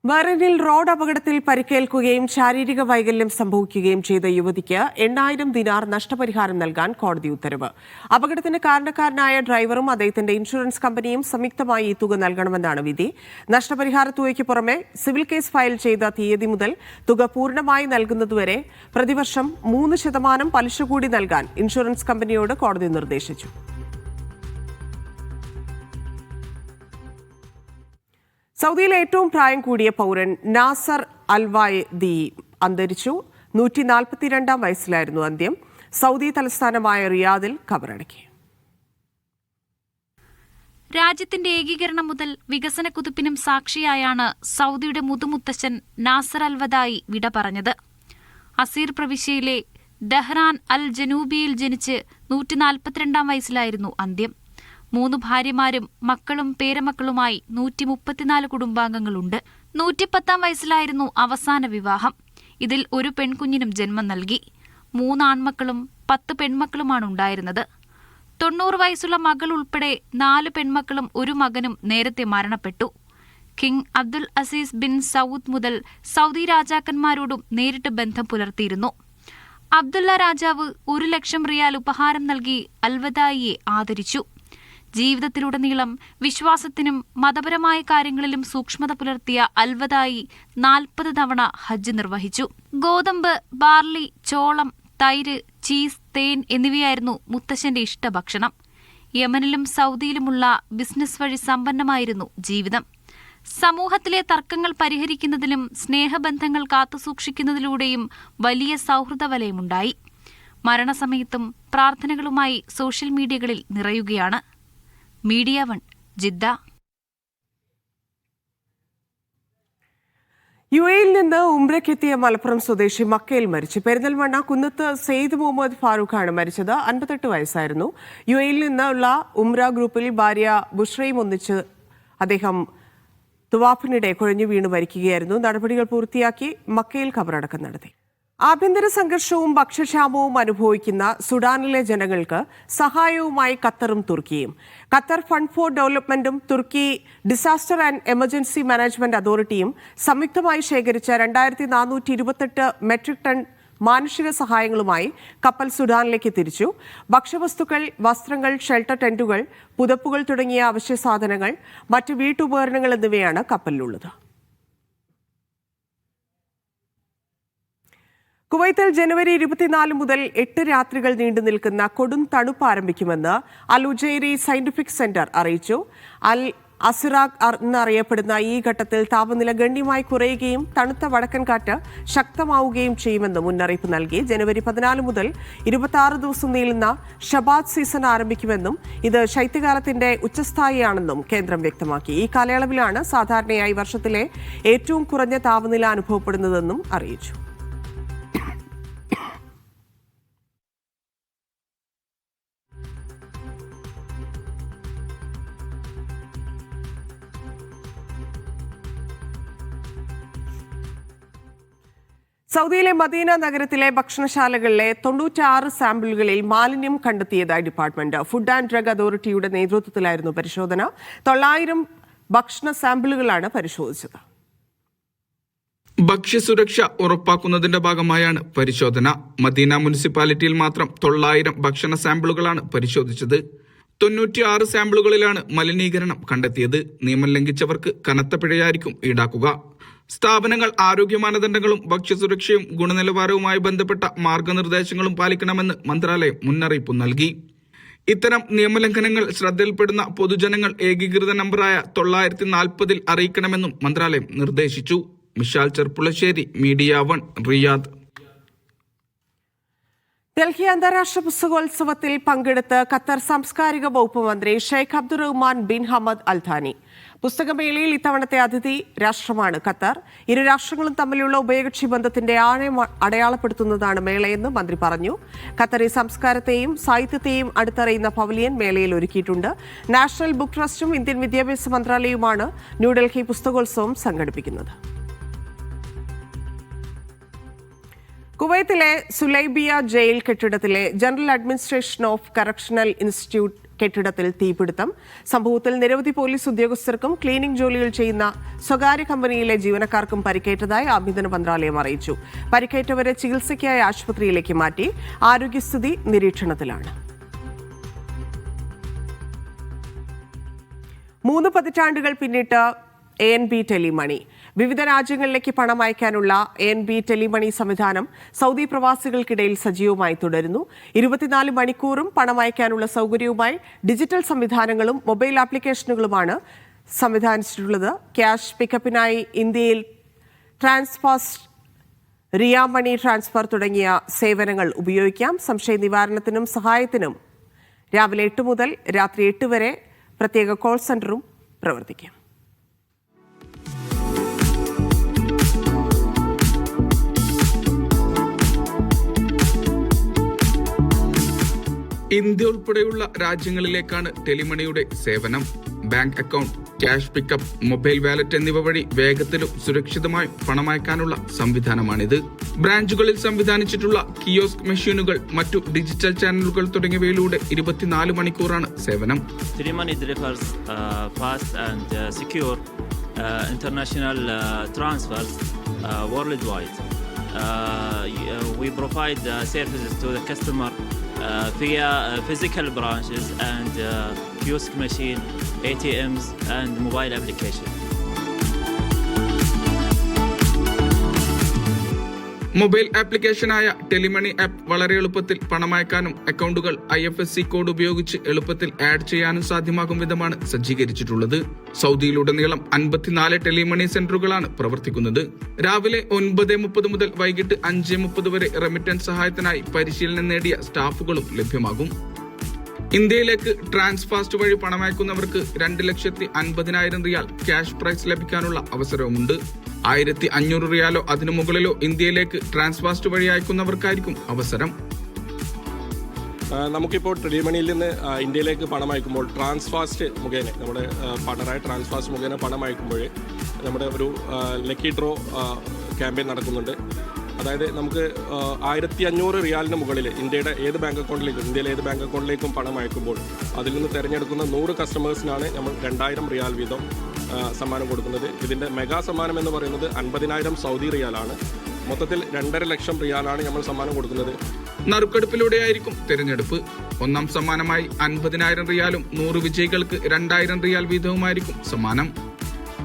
മറനിൽ റോഡ് അപകടത്തിൽ പരിക്കേൽക്കുകയും ശാരീരിക വൈകല്യം സംഭവിക്കുകയും ചെയ്ത യുവതിക്ക് 8,000 ദിനാർ നഷ്ടപരിഹാരം നൽകാൻ കോടതി ഉത്തരവ്. അപകടത്തിന് കാരണക്കാരനായ ഡ്രൈവറും അദ്ദേഹത്തിന്റെ ഇൻഷുറൻസ് കമ്പനിയും സംയുക്തമായി ഈ തുക നൽകണമെന്നാണ് വിധി. നഷ്ടപരിഹാര തുകയ്ക്ക് പുറമെ സിവിൽ കേസ് ഫയൽ ചെയ്ത തീയതി മുതൽ തുക പൂർണ്ണമായി നൽകുന്നതുവരെ പ്രതിവർഷം 3% പലിശ കൂടി നൽകാൻ ഇൻഷുറൻസ് കമ്പനിയോട് കോടതി നിർദ്ദേശിച്ചു. സൗദിയിലെ ഏറ്റവും പ്രായം കൂടിയ പൗരൻ നാസർ അൽവായദി അന്തരിച്ചു. 142 വയസ്സിലായിരുന്നു അന്ത്യം. സൗദി തലസ്ഥാനമായ റിയാദിൽ ഖബറടക്കി. രാജ്യത്തിന്റെ ഏകീകരണം മുതൽ വികസന കുതിപ്പിനും സാക്ഷിയായാണ് സൗദിയുടെ മുതുമുത്തശ്ശൻ നാസർ അൽവദായി വിട പറഞ്ഞത്. അസീർ പ്രവിശ്യയിലെ ദഹ്റാൻ അൽ ജനൂബിയിൽ ജനിച്ച് 142 വയസ്സിലായിരുന്നു അന്ത്യം. 3 ഭാര്യമാരും മക്കളും പേരമക്കളുമായി 134 കുടുംബാംഗങ്ങളുണ്ട്. 110 വയസ്സിലായിരുന്നു അവസാന വിവാഹം. ഇതിൽ ഒരു പെൺകുഞ്ഞിനും ജന്മം നൽകി. 3 ആൺമക്കളും 10 പെൺമക്കളുമാണ് ഉണ്ടായിരുന്നത്. 90 വയസ്സുള്ള മകൾ ഉൾപ്പെടെ 4 പെൺമക്കളും ഒരു മകനും നേരത്തെ മരണപ്പെട്ടു. King Abdul Aziz bin Saud മുതൽ സൗദി രാജാക്കന്മാരോടും നേരിട്ട് ബന്ധം പുലർത്തിയിരുന്നു. അബ്ദുള്ള രാജാവ് 1,00,000 റിയാൽ ഉപഹാരം നൽകി അൽവദായിയെ ആദരിച്ചു. ജീവിതത്തിലുടനീളം വിശ്വാസത്തിനും മതപരമായ കാര്യങ്ങളിലും സൂക്ഷ്മത പുലർത്തിയ അൽവദായി 40 തവണ ഹജ്ജ് നിർവഹിച്ചു. ഗോതമ്പ്, ബാർലി, ചോളം, തൈര്, ചീസ്, തേൻ എന്നിവയായിരുന്നു മുത്തശ്ശന്റെ ഇഷ്ടഭക്ഷണം. യമനിലും സൗദിയിലുമുള്ള ബിസിനസ് വഴി സമ്പന്നമായിരുന്നു ജീവിതം. സമൂഹത്തിലെ തർക്കങ്ങൾ പരിഹരിക്കുന്നതിലും സ്നേഹബന്ധങ്ങൾ കാത്തുസൂക്ഷിക്കുന്നതിലൂടെയും വലിയ സൗഹൃദ വലയമുണ്ടായി. മരണസമയത്തും പ്രാർത്ഥനകളുമായി സോഷ്യൽ മീഡിയകളിൽ നിറയുകയാണ്. Media 1 Jeddah. യുഎഇയിൽ നിന്ന് ഉംറയ്ക്കെത്തിയ മലപ്പുറം സ്വദേശി മക്കയിൽ മരിച്ചു. പെരിന്തൽമണ്ണ കുന്നത്ത് സെയ്ദ് മുഹമ്മദ് ഫാറൂഖാണ് മരിച്ചത്. 58 വയസ്സായിരുന്നു. യുഎഇയിൽ നിന്നുള്ള ഉംറ ഗ്രൂപ്പിൽ ഭാര്യ ബുഷ്രയും ഒന്നിച്ച് അദ്ദേഹം തുവാഫിനിടെ കുഴഞ്ഞു വീണ് മരിക്കുകയായിരുന്നു. നടപടികൾ പൂർത്തിയാക്കി മക്കയിൽ ഖബറടക്കം നടത്തി. ആഭ്യന്തര സംഘർഷവും ഭക്ഷ്യക്ഷാമവും അനുഭവിക്കുന്ന സുഡാനിലെ ജനങ്ങൾക്ക് സഹായവുമായി ഖത്തറും തുർക്കിയും. ഖത്തർ ഫണ്ട് ഫോർ ഡെവലപ്മെന്റും തുർക്കി ഡിസാസ്റ്റർ ആൻഡ് എമർജൻസി മാനേജ്മെന്റ് അതോറിറ്റിയും സംയുക്തമായി ശേഖരിച്ച 2,428 മെട്രിക് ടൺ മാനുഷിക സഹായങ്ങളുമായി കപ്പൽ സുഡാനിലേക്ക് തിരിച്ചു. ഭക്ഷ്യവസ്തുക്കൾ, വസ്ത്രങ്ങൾ, ഷെൽട്ടർ ടെന്റുകൾ, പുതപ്പുകൾ തുടങ്ങിയ അവശ്യ സാധനങ്ങൾ, മറ്റ് വീട്ടുപകരണങ്ങൾ എന്നിവയാണ് കപ്പലിലുള്ളത്. കുവൈത്തിൽ ജനുവരി 24 മുതൽ 8 രാത്രികൾ നീണ്ടു നിൽക്കുന്ന കൊടും തണുപ്പ് ആരംഭിക്കുമെന്ന് അൽ ഉജൈരി സയന്റിഫിക് സെന്റർ അറിയിച്ചു. അൽ അസിറാഖ് എന്നറിയപ്പെടുന്ന ഈ ഘട്ടത്തിൽ താപനില ഗണ്യമായി കുറയുകയും തണുത്ത വടക്കൻ കാറ്റ് ശക്തമാവുകയും ചെയ്യുമെന്ന് മുന്നറിയിപ്പ് നൽകി. ജനുവരി 14 മുതൽ 26 ദിവസം നീളുന്ന ഷബാത്ത് സീസൺ ആരംഭിക്കുമെന്നും ഇത് ശൈത്യകാലത്തിന്റെ ഉച്ചസ്ഥായിയാണെന്നും കേന്ദ്രം വ്യക്തമാക്കി. ഈ കാലയളവിലാണ് സാധാരണയായി വർഷത്തിലെ ഏറ്റവും കുറഞ്ഞ താപനില അനുഭവപ്പെടുന്നതെന്നും അറിയിച്ചു. സൗദിയിലെ മദീന നഗരത്തിലെ ഭക്ഷണശാലകളിലെ 96 സാമ്പിളുകളിൽ മാലിന്യം കണ്ടെത്തിയതായി ഡിപ്പാർട്ട്മെന്റ്. ഫുഡ് ആൻഡ് ഡ്രഗ് അതോറിറ്റിയുടെ നേതൃത്വത്തിലായിരുന്നു പരിശോധന. 900 ഭക്ഷണ സാമ്പിളുകളാണ് പരിശോധിച്ചത്. ഭക്ഷ്യസുരക്ഷ ഉറപ്പാക്കുന്നതിന്റെ ഭാഗമായാണ് പരിശോധന. മദീന മുനിസിപ്പാലിറ്റിയിൽ മാത്രം 900 ഭക്ഷണ സാമ്പിളുകളാണ് പരിശോധിച്ചത്. 96 സാമ്പിളുകളിലാണ് മലിനീകരണം കണ്ടെത്തിയത്. നിയമം ലംഘിച്ചവർക്ക് കനത്ത പിഴയായിരിക്കും ഈടാക്കുക. സ്ഥാപനങ്ങൾ ആരോഗ്യ മാനദണ്ഡങ്ങളും ഭക്ഷ്യസുരക്ഷയും ഗുണനിലവാരവുമായി ബന്ധപ്പെട്ട മാർഗനിർദ്ദേശങ്ങളും പാലിക്കണമെന്ന് മന്ത്രാലയം മുന്നറിയിപ്പ് നൽകി. ഇത്തരം നിയമലംഘനങ്ങൾ ശ്രദ്ധയിൽപ്പെടുന്ന പൊതുജനങ്ങൾ ഏകീകൃത നമ്പറായ 940 അറിയിക്കണമെന്നും മന്ത്രാലയം നിർദ്ദേശിച്ചു. Mishal Cherpulassery, media 1, Riyadh. ഡൽഹി അന്താരാഷ്ട്ര പുസ്തകോത്സവത്തിൽ പങ്കെടുത്ത് ഖത്തർ സാംസ്കാരിക വകുപ്പ് മന്ത്രി Sheikh Abdulrahman bin Hamad Al Thani. പുസ്തകമേളയിൽ ഇത്തവണത്തെ അതിഥി രാഷ്ട്രമാണ് ഖത്തർ. ഇരു രാഷ്ട്രങ്ങളും തമ്മിലുള്ള ഉഭയകക്ഷി ബന്ധത്തിന്റെ ആഴം അടയാളപ്പെടുത്തുന്നതാണ് മേളയെന്ന് മന്ത്രി പറഞ്ഞു. ഖത്തറി സംസ്കാരത്തെയും സാഹിത്യത്തെയും അടുത്തറിയുന്ന പവലിയൻ മേളയിൽ ഒരുക്കിയിട്ടുണ്ട്. നാഷണൽ ബുക്ക് ട്രസ്റ്റും ഇന്ത്യൻ വിദ്യാഭ്യാസ മന്ത്രാലയവുമാണ് ന്യൂഡൽഹി പുസ്തകോത്സവം സംഘടിപ്പിക്കുന്നത്. കുവൈത്തിലെ സുലൈബിയ ജയിൽ കെട്ടിടത്തിലെ general administration of correctional institute കെട്ടിടത്തിൽ തീപിടുത്തം. സംഭവത്തിൽ നിരവധി പോലീസ് ഉദ്യോഗസ്ഥർക്കും ക്ലീനിംഗ് ജോലികൾ ചെയ്യുന്ന സ്വകാര്യ കമ്പനിയിലെ ജീവനക്കാർക്കും പരിക്കേറ്റതായി ആഭ്യന്തര മന്ത്രാലയം അറിയിച്ചു. പരിക്കേറ്റവരെ ചികിത്സയ്ക്കായി ആശുപത്രിയിലേക്ക് മാറ്റി. ആരോഗ്യസ്ഥിതി നിരീക്ഷണത്തിലാണ്. 3 പതിറ്റാണ്ടുകൾ പിന്നിട്ട് ANB ടെലിമണി. വിവിധ രാജ്യങ്ങളിലേക്ക് പണം അയക്കാനുള്ള ANB ടെലിമണി സംവിധാനം സൗദി പ്രവാസികൾക്കിടയിൽ സജീവമായി തുടരുന്നു. 24 മണിക്കൂറും പണം അയക്കാനുള്ള സൗകര്യവുമായി ഡിജിറ്റൽ സംവിധാനങ്ങളും മൊബൈൽ ആപ്ലിക്കേഷനുകളുമാണ് സംവിധാനിച്ചിട്ടുള്ളത്. ക്യാഷ് പിക്കപ്പിനായി ഇന്ത്യയിൽ ട്രാൻസ്ഫാസ്റ്റ്, റിയ മണി ട്രാൻസ്ഫർ തുടങ്ങിയ സേവനങ്ങൾ ഉപയോഗിക്കാം. സംശയ നിവാരണത്തിനും സഹായത്തിനും രാവിലെ 8 മുതൽ രാത്രി 8 വരെ പ്രത്യേക കോൾ സെന്ററും പ്രവർത്തിക്കും. ഇന്ത്യ ഉൾപ്പെടെയുള്ള രാജ്യങ്ങളിലേക്കാണ് ടെലിമണിയുടെ സേവനം. Bank account, cash pickup, mobile wallet എന്നിവ വഴി വേഗത്തിലും സുരക്ഷിതമായും പണമയക്കാനുള്ള സംവിധാനമാണിത്. ബ്രാഞ്ചുകളിൽ സംവിധാനിച്ചിട്ടുള്ള കിയോസ്ക് മെഷീനുകൾ, മറ്റു ഡിജിറ്റൽ ചാനലുകൾ തുടങ്ങിയവയിലൂടെ 24 മണിക്കൂറാണ് സേവനം. Telemani delivers fast and secure international transfers worldwide. We provide services to the customer via physical branches and kiosk machine, ATMs and mobile application. Mobile ആപ്ലിക്കേഷനായ Telemoney app വളരെ എളുപ്പത്തിൽ പണമയക്കാനും അക്കൗണ്ടുകൾ IFSC കോഡ് ഉപയോഗിച്ച് എളുപ്പത്തിൽ ആഡ് ചെയ്യാനും സാധ്യമാകും വിധമാണ് സജ്ജീകരിച്ചിട്ടുള്ളത്. സൗദിയിലുടനീളം 54 ടെലിമണി സെന്ററുകളാണ് പ്രവർത്തിക്കുന്നത്. രാവിലെ 9:30 മുതൽ വൈകിട്ട് 5:30 വരെ റെമിറ്റൻസ് സഹായത്തിനായി പരിശീലനം നേടിയ സ്റ്റാഫുകളും ലഭ്യമാകും. ഇന്ത്യയിലേക്ക് ട്രാൻസ്ഫാസ്റ്റ് വഴി പണമയക്കുന്നവർക്ക് 2,50,000 റിയാൽ ക്യാഷ് പ്രൈസ് ലഭിക്കാനുള്ള അവസരവുമുണ്ട്. 1,500 റിയാലോ അതിനു മുകളിലോ ഇന്ത്യയിലേക്ക് ട്രാൻസ്ഫാസ്റ്റ് വഴി അയക്കുന്നവർക്കായിരിക്കും അവസരം. നമുക്കിപ്പോൾ ടെലിമണിയിൽ നിന്ന് ഇന്ത്യയിലേക്ക് പണം അയക്കുമ്പോൾ ട്രാൻസ്ഫാസ്റ്റ് മുഖേന, നമ്മുടെ പാർട്ണറായ ട്രാൻസ്ഫാസ്റ്റ് മുഖേന പണം അയക്കുമ്പോൾ നമ്മുടെ ഒരു ലക്കി ഡ്രോ ക്യാമ്പയിൻ നടക്കുന്നുണ്ട്. അതായത് നമുക്ക് 1,500 റിയാലിന് മുകളിൽ ഇന്ത്യയിലെ ഏത് ബാങ്ക് അക്കൗണ്ടിലേക്കും പണം അയക്കുമ്പോൾ അതിൽ നിന്ന് തിരഞ്ഞെടുക്കുന്ന 100 കസ്റ്റമേഴ്സിനാണ് നമ്മൾ 2,000 റിയാൽ വീതം സമ്മാനം കൊടുക്കുന്നത്. ഇതിൻ്റെ മെഗാ സമ്മാനം എന്ന് പറയുന്നത് 50,000 സൗദി റിയാലാണ്. മൊത്തത്തിൽ 2.5 ലക്ഷം റിയാലാണ് നമ്മൾ സമ്മാനം കൊടുക്കുന്നത്. നറുക്കെടുപ്പിലൂടെയായിരിക്കും തിരഞ്ഞെടുപ്പ്. ഒന്നാം സമ്മാനമായി 50,000 റിയാലും 100 വിജയികൾക്ക് 2,000 റിയാൽ വീതവുമായിരിക്കും സമ്മാനം.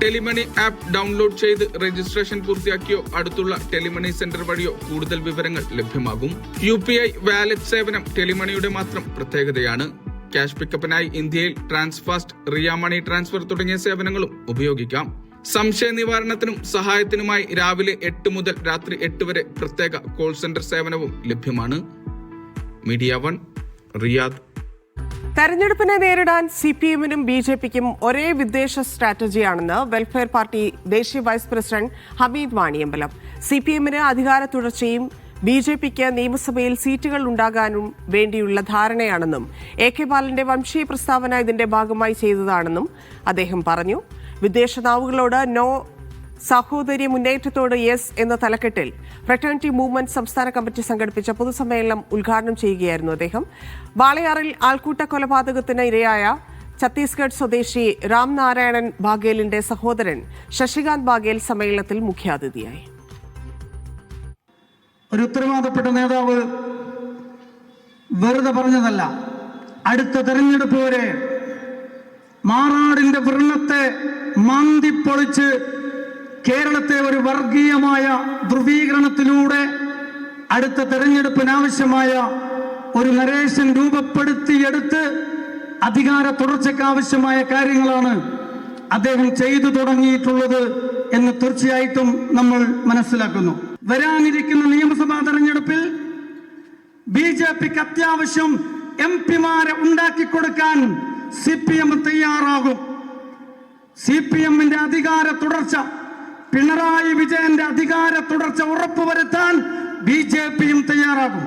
ടെലിമണി ആപ്പ് ഡൗൺലോഡ് ചെയ്ത് രജിസ്ട്രേഷൻ പൂർത്തിയാക്കിയോ അടുത്തുള്ള ടെലിമണി സെന്റർ വഴിയോ കൂടുതൽ വിവരങ്ങൾ ലഭ്യമാകും. UPI വാലറ്റ് സേവനം ടെലിമണിയുടെ മാത്രം പ്രത്യേകതയാണ്. ക്യാഷ് പിക്കപ്പിനായി ഇന്ത്യയിൽ ട്രാൻസ്ഫാസ്റ്റ്, റിയ മണി ട്രാൻസ്ഫർ തുടങ്ങിയ സേവനങ്ങളും ഉപയോഗിക്കാം. സംശയ നിവാരണത്തിനും സഹായത്തിനുമായി രാവിലെ 8 മുതൽ രാത്രി 8 വരെ പ്രത്യേക കോൾ സെന്റർ സേവനവും ലഭ്യമാണ്. Media 1, Riyadh. തെരഞ്ഞെടുപ്പിനെ നേരിടാൻ CPM-നും BJP-ക്കും ഒരേ വിദ്വേഷ സ്ട്രാറ്റജിയാണെന്ന് വെൽഫെയർ പാർട്ടി ദേശീയ വൈസ് പ്രസിഡന്റ് ഹമീദ് വാണിയമ്പലം. CPM-ന് അധികാര തുടർച്ചയും BJP-ക്ക് നിയമസഭയിൽ സീറ്റുകൾ ഉണ്ടാകാനും വേണ്ടിയുള്ള ധാരണയാണെന്നും AK ബാലന്റെ വംശീയ പ്രസ്താവന ഇതിന്റെ ഭാഗമായി ചെയ്തതാണെന്നും അദ്ദേഹം പറഞ്ഞു. വിദ്വേഷ നാവുകളോട് നോ, സഹോദര്യ മുന്നേറ്റത്തോട് യെസ് എന്ന തലക്കെട്ടിൽ ഫ്രട്ടേണിറ്റി മൂവ്മെന്റ് സംസ്ഥാന കമ്മിറ്റി സംഘടിപ്പിച്ച പൊതുസമ്മേളനം ഉദ്ഘാടനം ചെയ്യുകയായിരുന്നു അദ്ദേഹം. വാളയാറിൽ ആൾക്കൂട്ട കൊലപാതകത്തിന് ഇരയായ ഛത്തീസ്ഗഡ് സ്വദേശി രാം നാരായണൻ ബാഗേലിന്റെ സഹോദരൻ ശശികാന്ത് ബാഗേൽ സമ്മേളനത്തിൽ മുഖ്യാതിഥിയായി. ഒരു ഉത്തരവാദപ്പെട്ട നേതാവ് വെറുതെ പറഞ്ഞതല്ല. അടുത്ത തെരഞ്ഞെടുപ്പ് വരെ മാറാടിന്റെ വ്രണത്തെ മാന്തിപ്പൊളിച്ച് കേരളത്തെ ഒരു വർഗീയമായ ധ്രുവീകരണത്തിലൂടെ അടുത്ത തെരഞ്ഞെടുപ്പിനാവശ്യമായ ഒരു നരേഷൻ രൂപപ്പെടുത്തിയെടുത്ത് അധികാര തുടർച്ചയ്ക്കാവശ്യമായ കാര്യങ്ങളാണ് അദ്ദേഹം ചെയ്തു തുടങ്ങിയിട്ടുള്ളത് എന്ന് തീർച്ചയായിട്ടും നമ്മൾ മനസ്സിലാക്കുന്നു. വരാനിരിക്കുന്ന നിയമസഭാ തെരഞ്ഞെടുപ്പിൽ BJP-ക്ക് അത്യാവശ്യം MP-മാരെ ഉണ്ടാക്കിക്കൊടുക്കാൻ CPM തയ്യാറാകും. CPM-ന്റെ അധികാര തുടർച്ച, പിണറായി വിജയന്റെ അധികാര തുടർച്ച ഉറപ്പുവരുത്താൻ BJP-യും തയ്യാറാകും.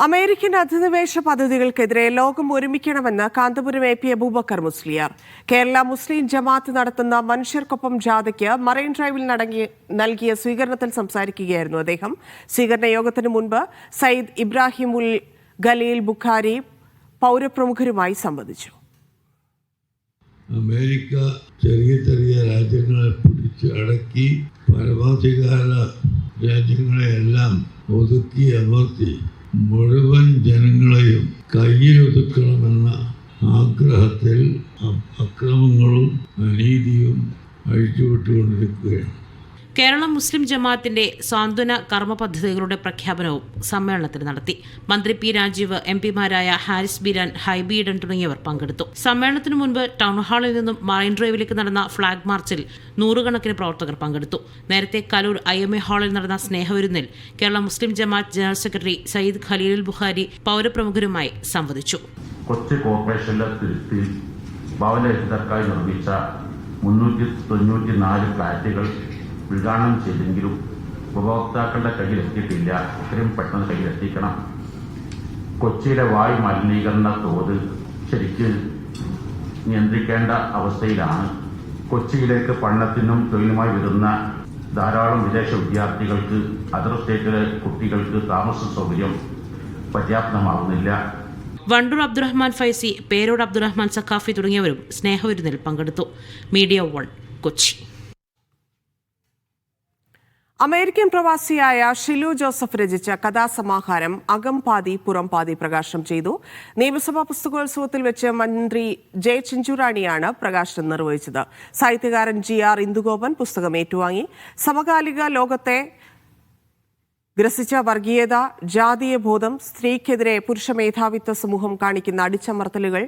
അമേരിക്കൻ അധിനിവേശ പദ്ധതികൾക്കെതിരെ ലോകം ഒരുമിക്കണമെന്ന് കാന്തപുരം AP അബൂബക്കർ മുസ്ലിയാർ. കേരള മുസ്ലിം ജമാഅത്ത് നടത്തുന്ന മനുഷ്യർക്കൊപ്പം ജാഥയ്ക്ക് മറൈൻ ഡ്രൈവിൽ നൽകിയ സ്വീകരണത്തിൽ സംസാരിക്കുകയായിരുന്നു അദ്ദേഹം. സ്വീകരണ യോഗത്തിന് മുൻപ് സയ്യിദ് ഇബ്രാഹിം ഉൽ ഖലീൽ ബുഖാരി പൗരപ്രമുഖരുമായി സംവദിച്ചു. അമേരിക്ക ചെറിയ ചെറിയ രാജ്യങ്ങളെ പിടിച്ച് അടക്കി പരമാധികാര രാജ്യങ്ങളെയെല്ലാം ഒതുക്കി അമർത്തി മുഴുവൻ ജനങ്ങളെയും കയ്യിലൊതുക്കണമെന്ന ആഗ്രഹത്തിൽ അക്രമങ്ങളും അനീതിയും അഴിച്ചുവിട്ടുകൊണ്ടിരിക്കുകയാണ്. കേരള മുസ്ലിം ജമാഅത്തിന്റെ സാന്ത്വന കർമ്മ പദ്ധതികളുടെ പ്രഖ്യാപനവും സമ്മേളനത്തിൽ നടത്തി. മന്ത്രി P. രാജീവ്, MP മാരായ ഹാരിസ് ബീരാൻ, ഹൈബി ഈഡൻ തുടങ്ങിയവർ പങ്കെടുത്തു. സമ്മേളനത്തിനു മുൻപ് ടൗൺഹാളിൽ നിന്നും മറൈൻ ഡ്രൈവിലേക്ക് നടന്ന ഫ്ളാഗ് മാർച്ചിൽ നൂറുകണക്കിന് പ്രവർത്തകർ പങ്കെടുത്തു. നേരത്തെ കലൂർ IMA ഹാളിൽ നടന്ന സ്നേഹവിരുന്നിൽ കേരള മുസ്ലിം ജമാഅത്ത് ജനറൽ സെക്രട്ടറി സയ്യിദ് ഖലീൽ ബുഖാരി പൗരപ്രമുഖരുമായി സംവദിച്ചു. കൊച്ചി കോർപ്പറേഷനിലെ തിരുത്തിയിൽ ഭവനരഹിതർക്കായി നിർമ്മിച്ച 394 ഫ്ളാറ്റുകൾ ഉദ്ഘാടനം ചെയ്തെങ്കിലും ഉപഭോക്താക്കളുടെ കയ്യിലെത്തിയിട്ടില്ല. ഇത്രയും പെട്ടെന്ന് കയ്യിലെത്തിക്കണം. കൊച്ചിയിലെ വായു മലിനീകരണ തോത് ശരിക്കും നിയന്ത്രിക്കേണ്ട അവസ്ഥയിലാണ്. കൊച്ചിയിലേക്ക് പഠനത്തിനും തൊഴിലുമായി വരുന്ന ധാരാളം വിദേശ വിദ്യാർത്ഥികൾക്ക് അതർ സ്റ്റേറ്റിലെ കുട്ടികൾക്ക് താമസ സൗകര്യം പര്യാപ്തമാകുന്നില്ല. വണ്ടൂർ അബ്ദുറഹ്മാൻ ഫൈസി, പേരോട് അബ്ദുറഹ്മാൻ സഖാഫി തുടങ്ങിയവരും സ്നേഹവിരുന്നിൽ പങ്കെടുത്തു. മീഡിയ 1 കൊച്ചി. അമേരിക്കൻ പ്രവാസിയായ ഷിലു ജോസഫ് രചിച്ച കഥാസമാഹാരം അകംപാതി പുറംപാതി പ്രകാശനം ചെയ്തു. നിയമസഭാ പുസ്തകോത്സവത്തിൽ വെച്ച് മന്ത്രി ജെ ചിഞ്ചുറാണിയാണ് പ്രകാശനം നിർവഹിച്ചത്. സാഹിത്യകാരൻ GR ഇന്ദുഗോപൻ പുസ്തകം ഏറ്റുവാങ്ങി. സമകാലിക ലോകത്തെ ഗ്രസിച്ച വർഗീയത, ജാതീയ ബോധം, സ്ത്രീക്കെതിരെ പുരുഷ മേധാവിത്വ സമൂഹം കാണിക്കുന്ന അടിച്ചമർത്തലുകൾ,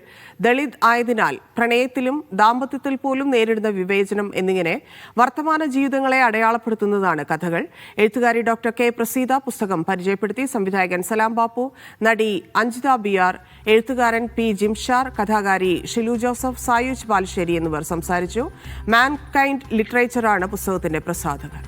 ദളിത് ആയതിനാൽ പ്രണയത്തിലും ദാമ്പത്യത്തിൽ പോലും നേരിടുന്ന വിവേചനം എന്നിങ്ങനെ വർത്തമാന ജീവിതങ്ങളെ അടയാളപ്പെടുത്തുന്നതാണ് കഥകൾ. എഴുത്തുകാരി ഡോക്ടർ K. പ്രസീത പുസ്തകം പരിചയപ്പെടുത്തി. സംവിധായകൻ സലാം ബാപ്പു, നടി അഞ്ജിത BR, എഴുത്തുകാരൻ P. ജിംഷാർ, കഥാകാരി ഷിലു ജോസഫ്, സായൂജ് ബാലുശ്ശേരി എന്നിവർ സംസാരിച്ചു. മാൻകൈൻഡ് ലിറ്ററേച്ചറാണ് പുസ്തകത്തിന്റെ പ്രസാധകർ.